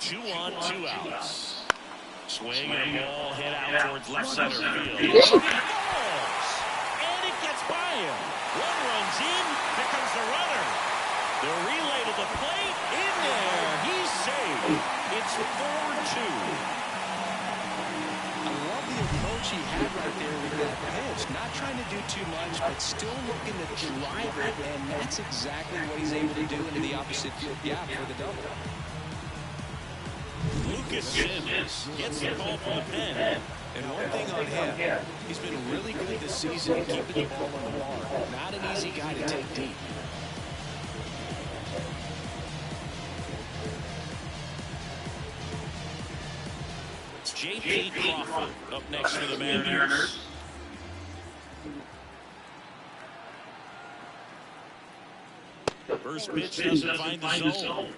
Two on, 2 outs. Swing and a ball hit out towards left center field. And it gets by him. One runs in. Here comes the runner. The relay to the plate. In there. He's safe. It's 4-2. He had right there with that pitch, not trying to do too much, but still looking to drive it, and that's exactly what he's able to do into the opposite field gap for the double. Lucas Sims gets the ball from the pen. And one thing on him, he's been really good this season keeping the ball on the bar. Not an easy guy to take deep. J.P. Crawford up next for the Mariners. First pitch doesn't find the zone.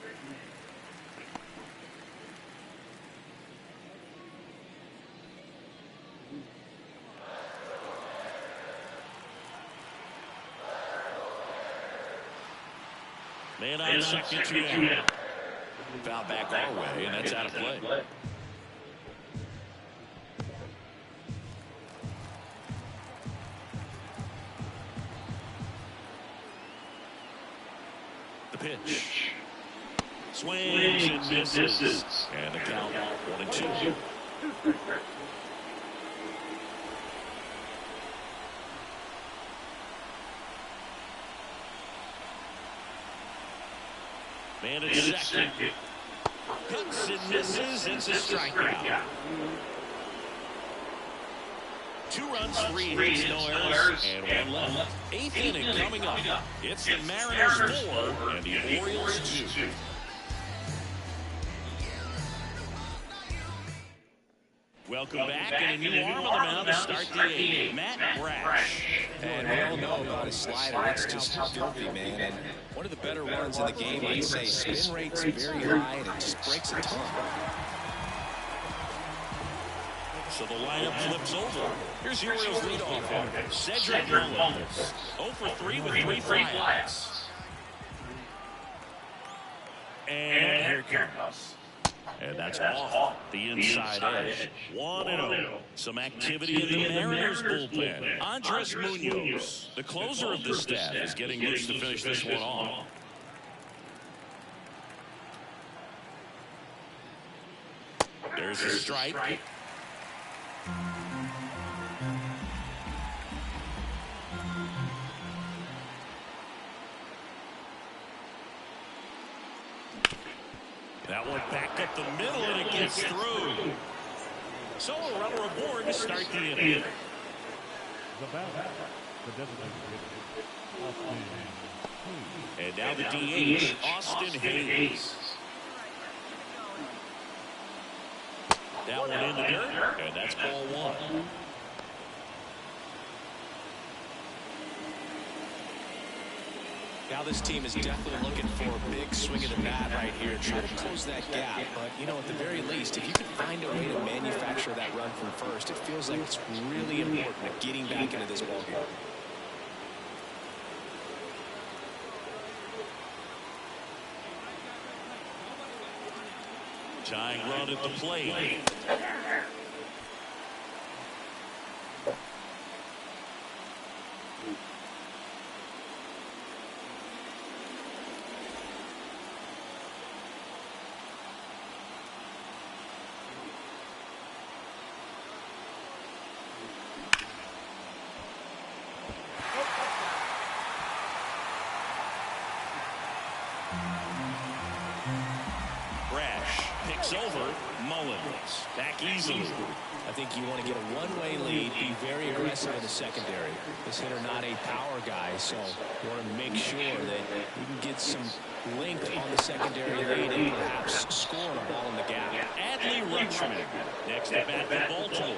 Man on second, 2 down. Foul back our way, and that's out of play. Pitch. Swings and misses. And the count 1-2. Man at second. Hits and misses. It's a strikeout. 2 runs, 3 hits, no errors, and 1 left. 8th inning coming up. It's the Mariners 4 and the Orioles 2. Welcome back, and a new arm on the mound to start the 8th. Matt Brash. And we all know about his slider. It's just filthy, man. And one of the better ones in the game, I'd say. Spin rate's very high, and it just breaks a ton. So the lineup flips over. Here's the Orioles leadoff hitter, Cedric Mullins. 0 for 3 with 3 flyouts. And here it comes. And that's off the inside edge. 1-0. Some activity in the Mariners bullpen. Andres Munoz, the closer of the staff, is getting loose to finish this one off. There's a strike. That one back up the middle, and it gets through. So a runner aboard to start the inning. The batter, the designated hitter, Austin Hayes. And now the DH, Austin Hayes. That one in the dirt, and that's ball one. Now this team is definitely looking for a big swing of the bat right here, try to close that gap. But, you know, at the very least, if you can find a way to manufacture that run from first, it feels like it's really important at getting back into this ballgame. Tying run at the plate. Over Mullins back easily. I think you want to get a one-way lead, be very aggressive in the secondary. This hitter not a power guy, so you want to make sure that you can get some length on the secondary lead and perhaps score a ball in the gap. Adley Rutschman next at bat for Baltimore.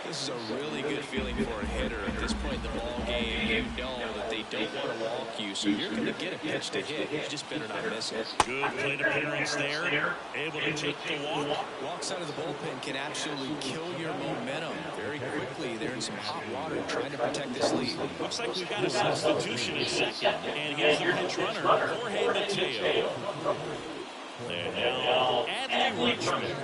This is a really good feeling for a hitter at this point in the ball game. You know that they don't want to walk you, so you're going to get a pitch to hit. You just better not miss it. Good plate appearance there. Able to take the walk. Walks out of the bullpen can absolutely kill your momentum very quickly. They're in some hot water trying to protect this lead. Looks like we've got a substitution in second. And here's the pinch runner, Jorge Mateo. And now Adley Rutschman.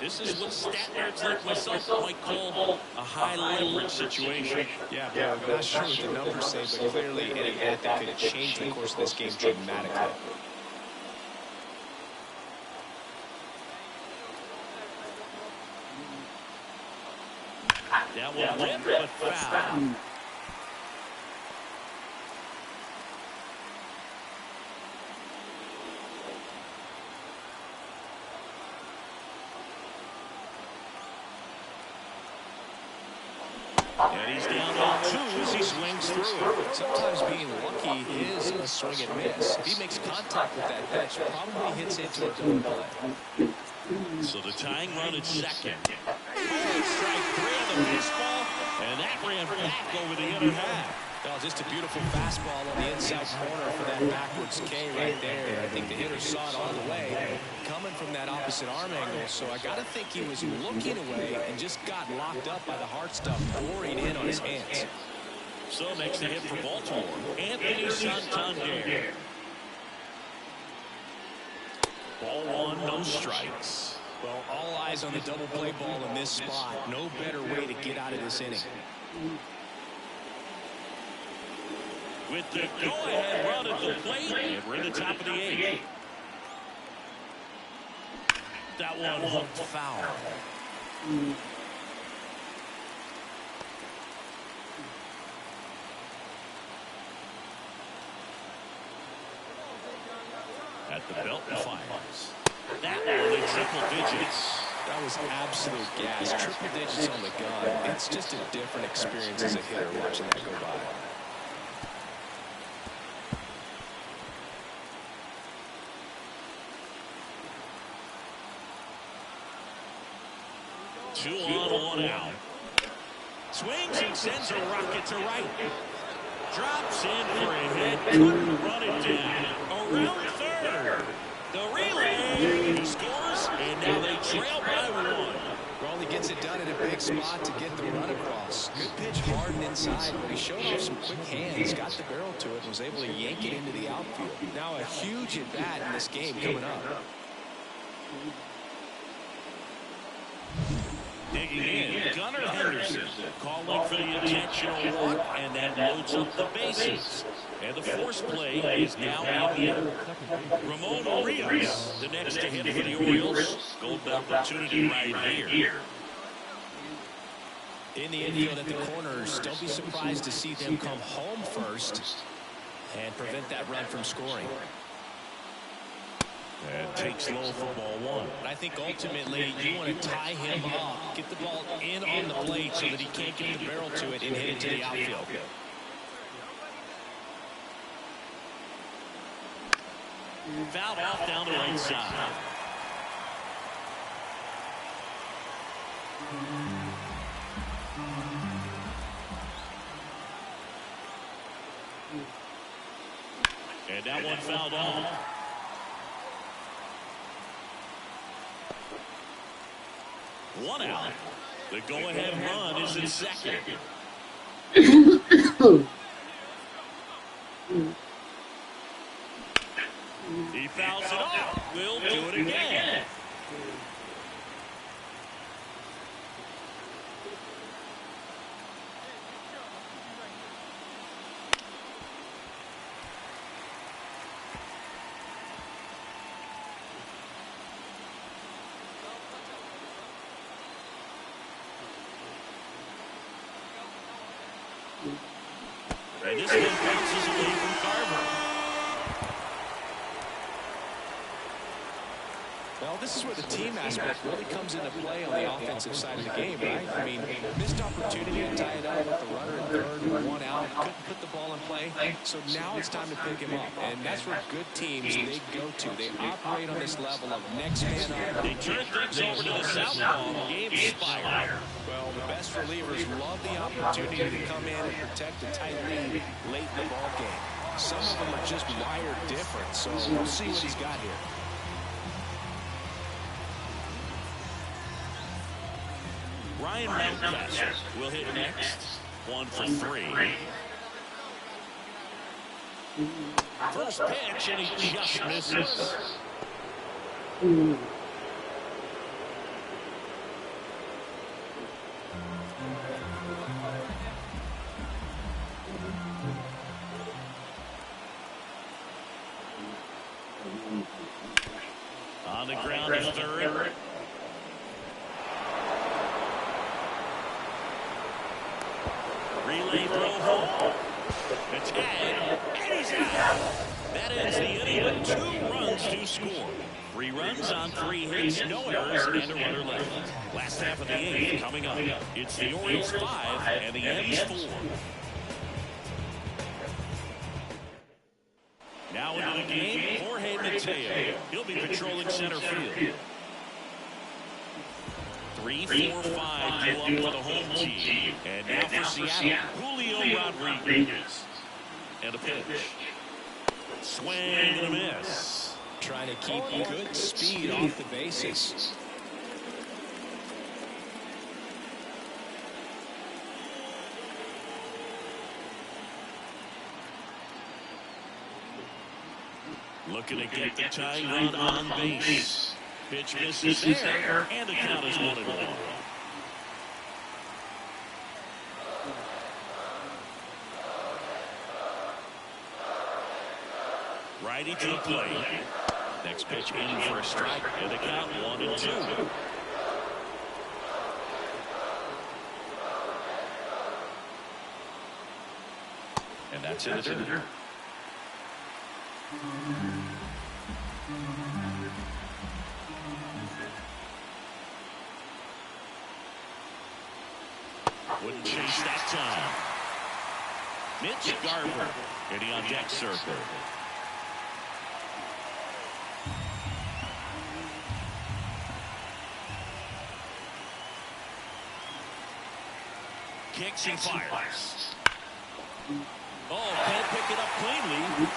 This is what stat nerds like myself might call a high leverage situation. Yeah, bro, I'm not sure what the numbers say, but clearly an event that could change the course of this game dramatically. That one whipped, but foul. And he's down on 2 as he swings through. Sometimes being lucky is a swing and miss. If he makes contact with that pitch, probably hits into a double play. So the tying run at second. Oh, strike 3 on the baseball, and that ran back over the inner half. Oh, just a beautiful fastball on the inside corner for that backwards K right there. I think the hitter saw it all the way, coming from that opposite arm angle. So I got to think he was looking away and just got locked up by the hard stuff pouring in on his hands. So next to hit for Baltimore, Anthony Santander. Ball 1, no strikes. Well, all eyes on the double play ball in this spot. No better way to get out of this inning. With the go-ahead run at the plate, and we're in the top of the 8th. That one hooked foul. At the belt and fires. That one in triple digits. That was absolute gas. Triple digits on the gun. It's just a different experience as a hitter watching that go by. Two on, 1 out. Swings and sends a rocket to right. Drops in for a hit. Couldn't run it down. Around third. The relay. He scores, and now they trail by one. Raleigh gets it done in a big spot to get the run across. Good pitch hard and inside, but he showed off some quick hands, got the barrel to it, and was able to yank it into the outfield. Now a huge at-bat in this game coming up. Digging in, Gunnar Henderson calling for the intentional walk, and that loads up the bases. And the force play is now in the Ramon Rios, the next to hit for the Orioles. Golden opportunity right here. In the infield at the corners, don't be surprised to see them come home first and prevent that run from scoring. And takes low for ball one. I think ultimately you want to tie him up, get the ball in on the plate so that he can't get the barrel to it and hit it to the outfield. Fouled off down the right side. And that one fouled off. One out. The go-ahead run is in second. He fouls it off. We'll do it again. And this one bounces away from Carver. Well, this is where the team aspect really comes into play on the offensive side of the game, right? I mean, missed opportunity to tie it up with the runner in third and one out. Couldn't put the ball in play. So now it's time to pick him up. And that's where good teams, they go to. They operate on this level of next man up. They turn things over to the southpaw. Game expired. Well, the best relievers love the opportunity to come in and protect a tight lead late in the ball game. Some of them are just wired different. So we'll see what he's got here. Ryan Mountcastle will hit next. 1 for 3. First pitch, and he just misses. On the ground is third. Relay throw home. A tag, and he's out. That ends the inning with 2 runs to score. 3 runs on 3 hits, no errors, and a runner left. Last half of the 8th coming up. It's the Orioles 5 and the M's 4. Now into the game, Jorge Mateo. He'll be patrolling center field. 3, 4, 5 due up for the home team. And now for Seattle, Julio Rodriguez. And a pitch. Swing and a miss. Trying to keep good speed off the bases. Looking to get the tying run on base. Pitch misses there, and the count is 1-1. Righty to the plate. Next pitch in for a strike, and the count 1-2. And that's in the dirt. Wouldn't chase that time. Mitch Garver hitting on deck circle. Kicks Takes and fires. Oh, can't pick it up cleanly.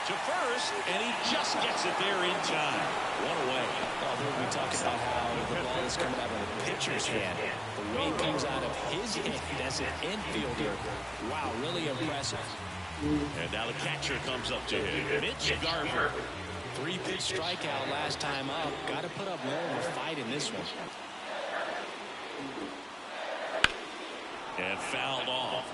To first, and he just gets it there in time. One away. Well, here we talk about how the ball is coming out of the pitcher's hand. The way it comes out of his hand as an infielder. Wow, really impressive. And now the catcher comes up to him. Mitch Garver. 3-pitch strikeout last time up. Got to put up more of a fight in this one. And fouled off.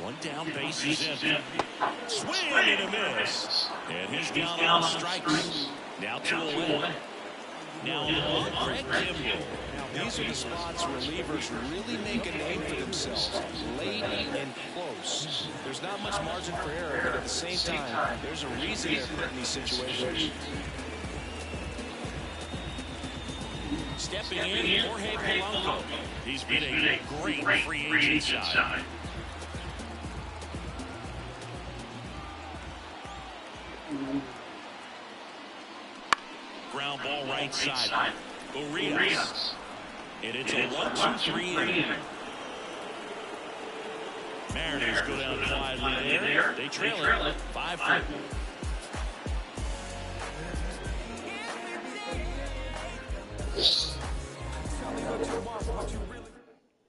One down, base is empty. Swing and a miss. And he's down on the strikes. Now 2 away. Now on Craig Kimbrell. Now these are the spots relievers really make a name for themselves. Late and close. There's not much margin for error, but at the same time, there's a reason they're put in these situations. Stepping in, Jorge Polanco. He's been a great free agent side. Ground ball right side. Urias. And it's a 1-2-3 inning. Mariners go down quietly there. They trail it 5-4.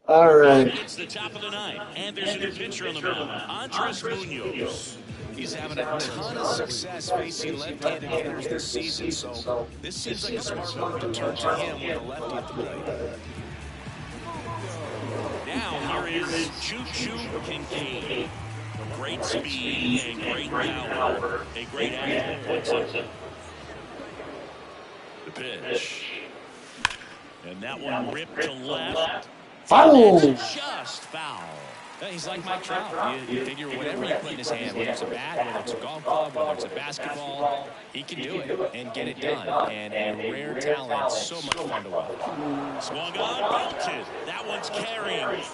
All right. It's the top of the ninth, and there's a new pitcher on the mound, Andres Munoz. He's having a ton of success facing left-handed hitters this season, so this seems like a smart move to turn to him with a lefty at the plate. Now here is Choo-Choo Kincaid. Great speed and great power. A great athlete. The pitch. And that one ripped to left. Foul! It's just foul. He's like Mike Trout. You figure whatever you put in his hand, whether it's a bat, whether it's a golf club, whether it's a basketball, he can do it and get it done. And a rare talent, so much fun to watch. Swung on, belted. That one's carrying.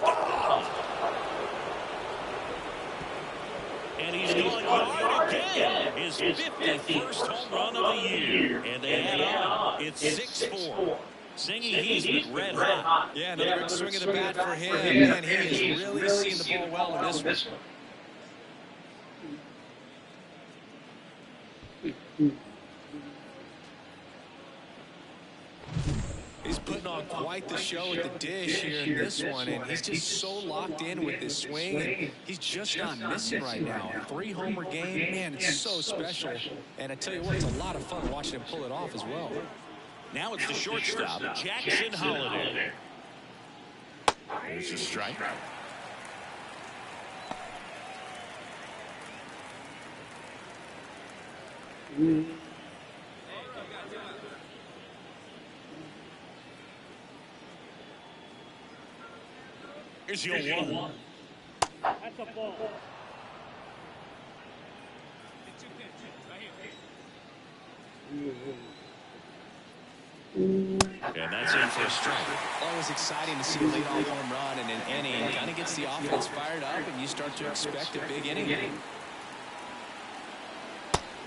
And he's going yard again. His 51st home run of the year. And they add on. It's 6-4. Singing, he's been red hot. Yeah, another good swing of the bat for him. Man, he is really seeing the ball well in this one. He's putting on quite the show at the dish here in this one, and he's just so locked in with this swing, and he's just not missing right now. 3-homer game, man, it's so special. And I tell you what, it's a lot of fun watching him pull it off as well. Now it's the shortstop, Jackson Holliday. There's a strike. Here's your 1. That's a ball. And that's in for a strike. Always exciting to see a leadoff home run in an inning. Kind of gets the offense fired up, and you start to expect a big inning.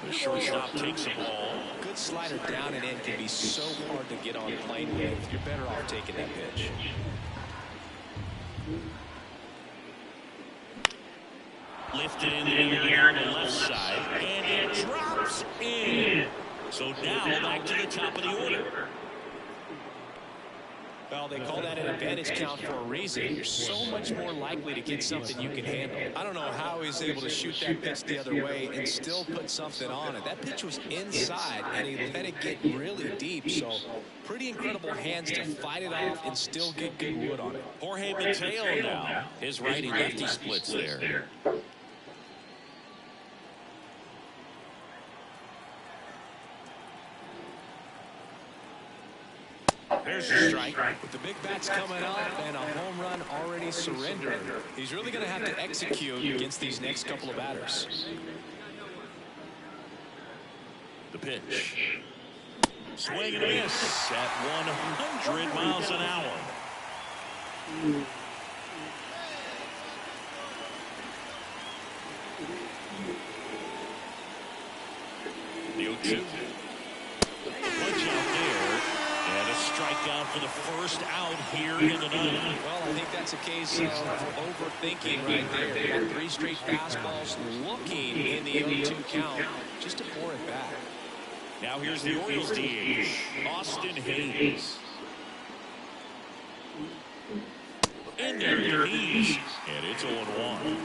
The shortstop takes the ball. Good slider down and in can be so hard to get on plane with. You're better off taking that pitch. Lifted in the air on the left side, and it drops in. So now back to the top of the order. Well, they call that an advantage count for a reason. You're so much more likely to get something you can handle. I don't know how he's able to shoot that pitch the other way and still put something on it. That pitch was inside, and he let it get really deep. So pretty incredible hands to fight it off and still get good wood on it. Jorge Mateo now. His righty-lefty splits there. There's a strike. With the big bats coming up and a home run already surrendered, he's really going to have to execute against these next couple of batters. The pitch. Swing and a miss at 100 miles an hour. The 0-2. Punch out there. And a strikeout for the first out here in the ninth. Well, I think that's a case of overthinking right there. They got 3 straight fastballs looking in the 0-2 count just to pour it back. Now here's the Orioles DH, Austin Hayes. In there to knees, and it's 0-1.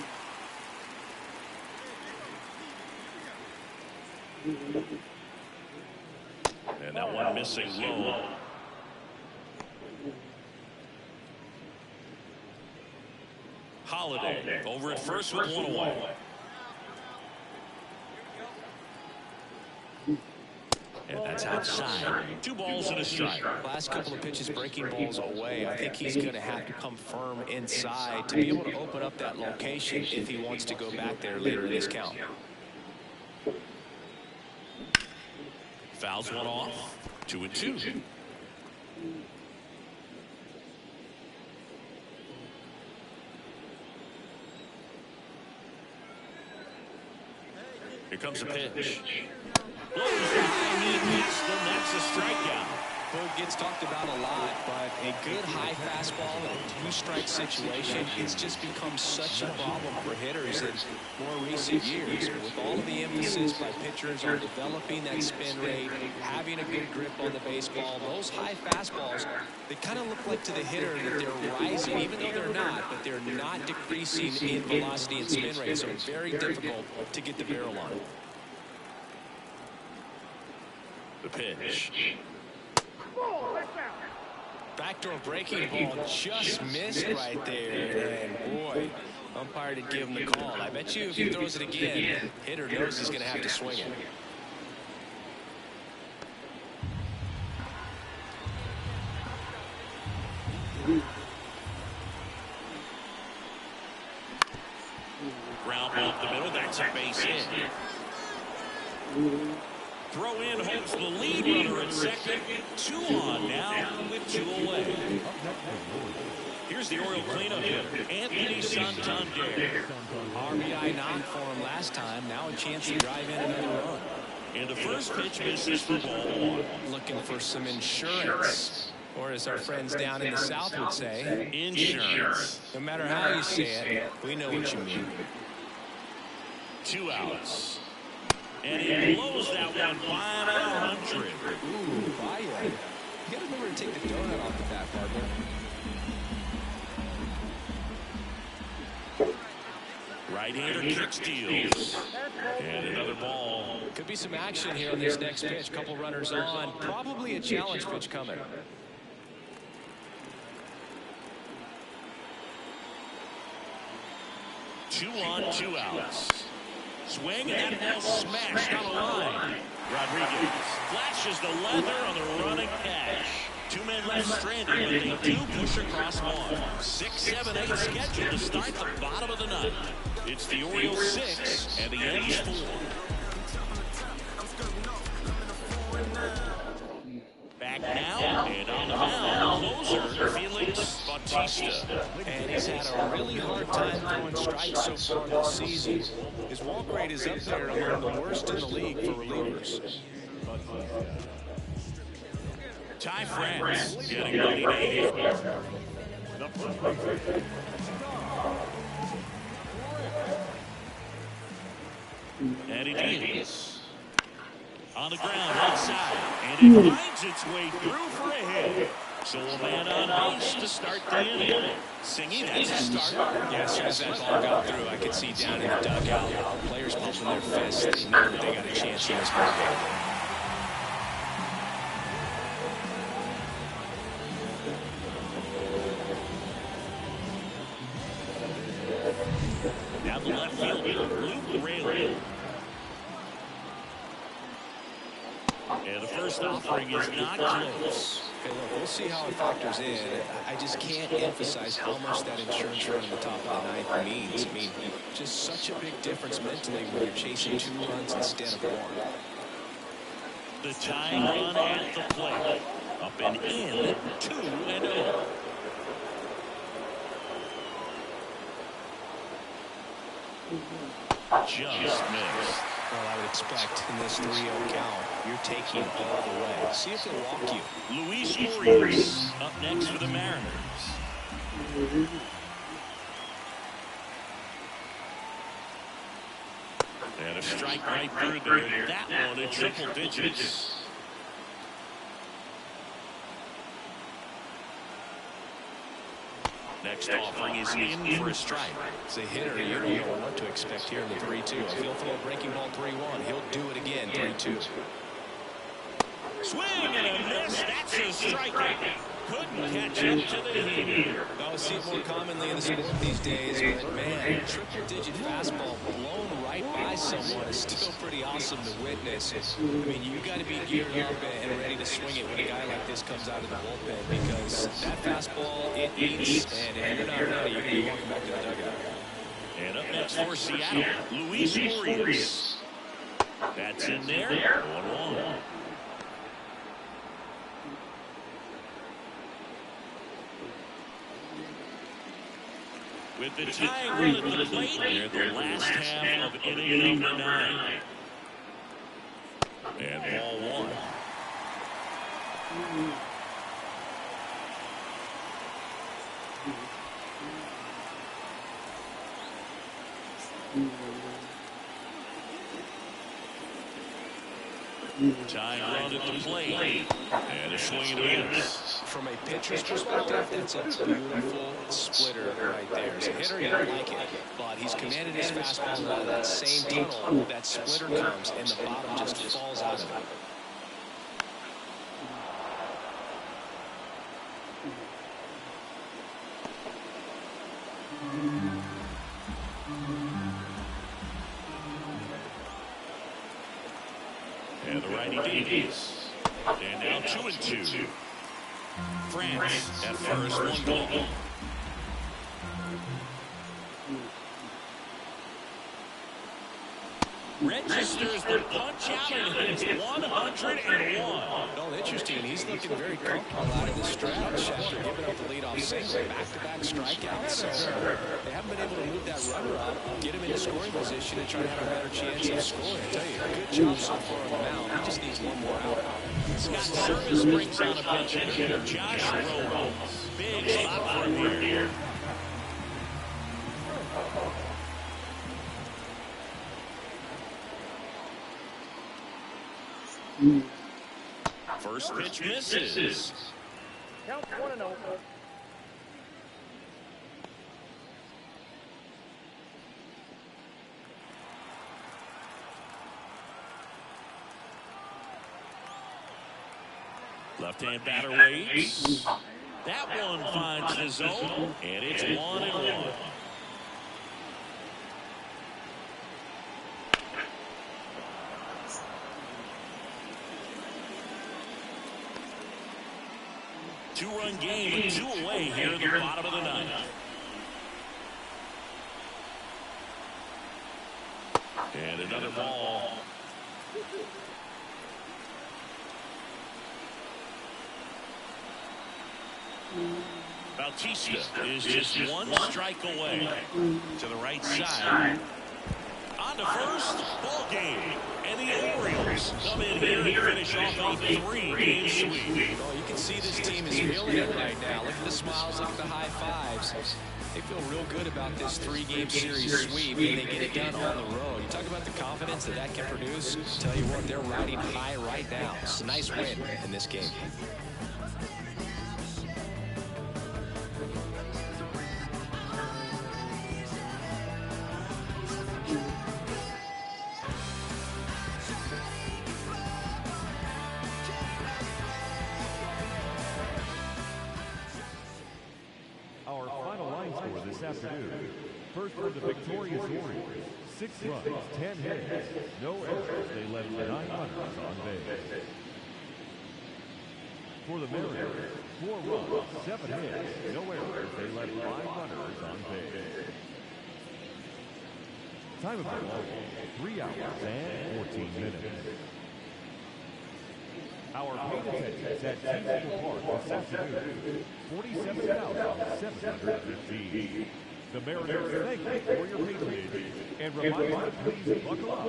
And that one missing low. Holiday over at first with 1 away. And that's outside. 2 balls and a strike. Last couple of pitches breaking balls away. I think he's going to have to come firm inside to be able to open up that location if he wants to go back there later in this count. Fouls one off. 2-2. Here comes a pitch. Blows the high knee past him. That's a strikeout. Well, it gets talked about a lot, but a good high fastball in a 2-strike situation, it's just become such a problem for hitters in more recent years. With all of the emphasis by pitchers on developing that spin rate, having a good grip on the baseball, those high fastballs, they kind of look like to the hitter that they're rising, even though they're not, but they're not decreasing in velocity and spin rate, so very difficult to get the barrel on it. The pitch. Backdoor breaking ball just missed right there, and boy, umpire did give him the call. I bet you if he throws it again, hitter knows he's going to have to swing it. Ground ball up the middle. That's a base hit. Throw in hopes the lead runner at second. 2 on now with 2 away. Here's the Oriole cleanup hitter, Anthony Santander. RBI knock for him last time. Now a chance to drive in another run. And the first pitch misses for ball 1. Looking for some insurance. Or as our friends down in the South would say, Insurance. no matter how you say it, we know what you mean. 2 outs. And he blows that one by about 100. Ooh, Vaya. You got to remember to take the donut off the bat, partner. Right-hander kick steals. And another ball. Could be some action here on this next pitch. Couple runners on. Probably a challenge pitch coming. Two on, 2 outs. Swing, and that ball smashed on the line. Rodriguez flashes the leather on the running catch. 2 men left stranded, but they do push across one. 6, 7, 8 scheduled to start the bottom of the ninth. It's the Orioles 6 and the Yankees 4. Back now, and on the mound, closer, Felix Bautista. And he's had a really hard time throwing strikes so far this season. His walk rate is up there among the worst in the league for relievers. Ty France getting ready to hit. And it is on the ground outside, and it finds its way through for a hit. So a man on base to start the inning. Singy, that's a start. Yeah, as soon as that ball got through, I could see down in the dugout, players pumping their fists. They know that they got a chance in this ball game. Down the left field, Luke Rayleigh. And the first offering is not close. Hey, look, we'll see how it factors in. I just can't emphasize how much that insurance run in the top of the ninth means. I mean, just such a big difference mentally when you're chasing 2 runs instead of 1. The tying run at the plate. Up and in, 2-0. Just missed. Well, I would expect in this 3-0 count, you're taking all the way. See if they'll walk you. Luis Urias up next for the Mariners. And a strike right through there. That one in triple digits. Next offering is in for a strike. As a hitter, you don't know what to expect here in the 3-2. If he'll throw a breaking ball 3-1, he'll do it again 3-2. Swing and a miss. That's a strikeout. Couldn't catch up to the heater. I would see it more commonly in the sport these days, but man, triple-digit fastball blown right by someone is still pretty awesome to witness. I mean, you got to be geared up and ready to swing it when a guy like this comes out of the bullpen, because that fastball, it eats, and if you're not ready, you're going to be walking back to the dugout. And up next for Seattle, Luis Urias. That's in there. 1-1. With the tying run at the plate near the last half of inning number 9. And ball 1. Tying run at the plate. And a swing and a miss. From a pitcher's perspective, that's a beautiful splitter right there. As a hitter, you don't like it, but he's commanded his fastball out of that same tunnel. That splitter comes, and the bottom just falls out of it. And the righty Davies. And now 2-2. France at first, 1 goal. Registers the punch out and hits 101. Well, interesting. He's looking very comfortable out of this stretch after giving up the leadoff single. Back-to-back strikeouts. So they haven't been able to move that runner up, get him in a scoring position, and try to have a better chance of scoring. I tell you, good job so far on the mound. He just needs 1 more out. Scott Service brings on a pinch hitter, Josh Rowe. Big spot for him here. First pitch misses. Count 1-0. Left-hand batter waits. That one finds the zone, and it's 1-1. Two-run game with 2 away here in the bottom of the 9th. And another ball. Bautista is just 1 strike away. To the right side. On to first, ball game. And the Orioles come in here and finish off a 3-game sweep. Well, you can see this team is feeling it right now. Look at the smiles, look at the high fives. They feel real good about this 3-game series sweep, and they get it done on the road. You talk about the confidence that can produce. Tell you what, they're riding high right now. It's a nice win in this game. Our final line score this afternoon. First for the victorious Orioles, 6 runs, 10 hits, no errors. They left 9 runners on base. For the Mariners, 4 runs, 7 hits, no errors. They left 5 runners on base. Time of the ball, 3 hours and 14 minutes. Our paid attendance at T-Mobile Park this afternoon, 47,715. The Mariners thank you for your patronage and remind you to please buckle up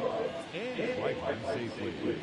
and fly home safely.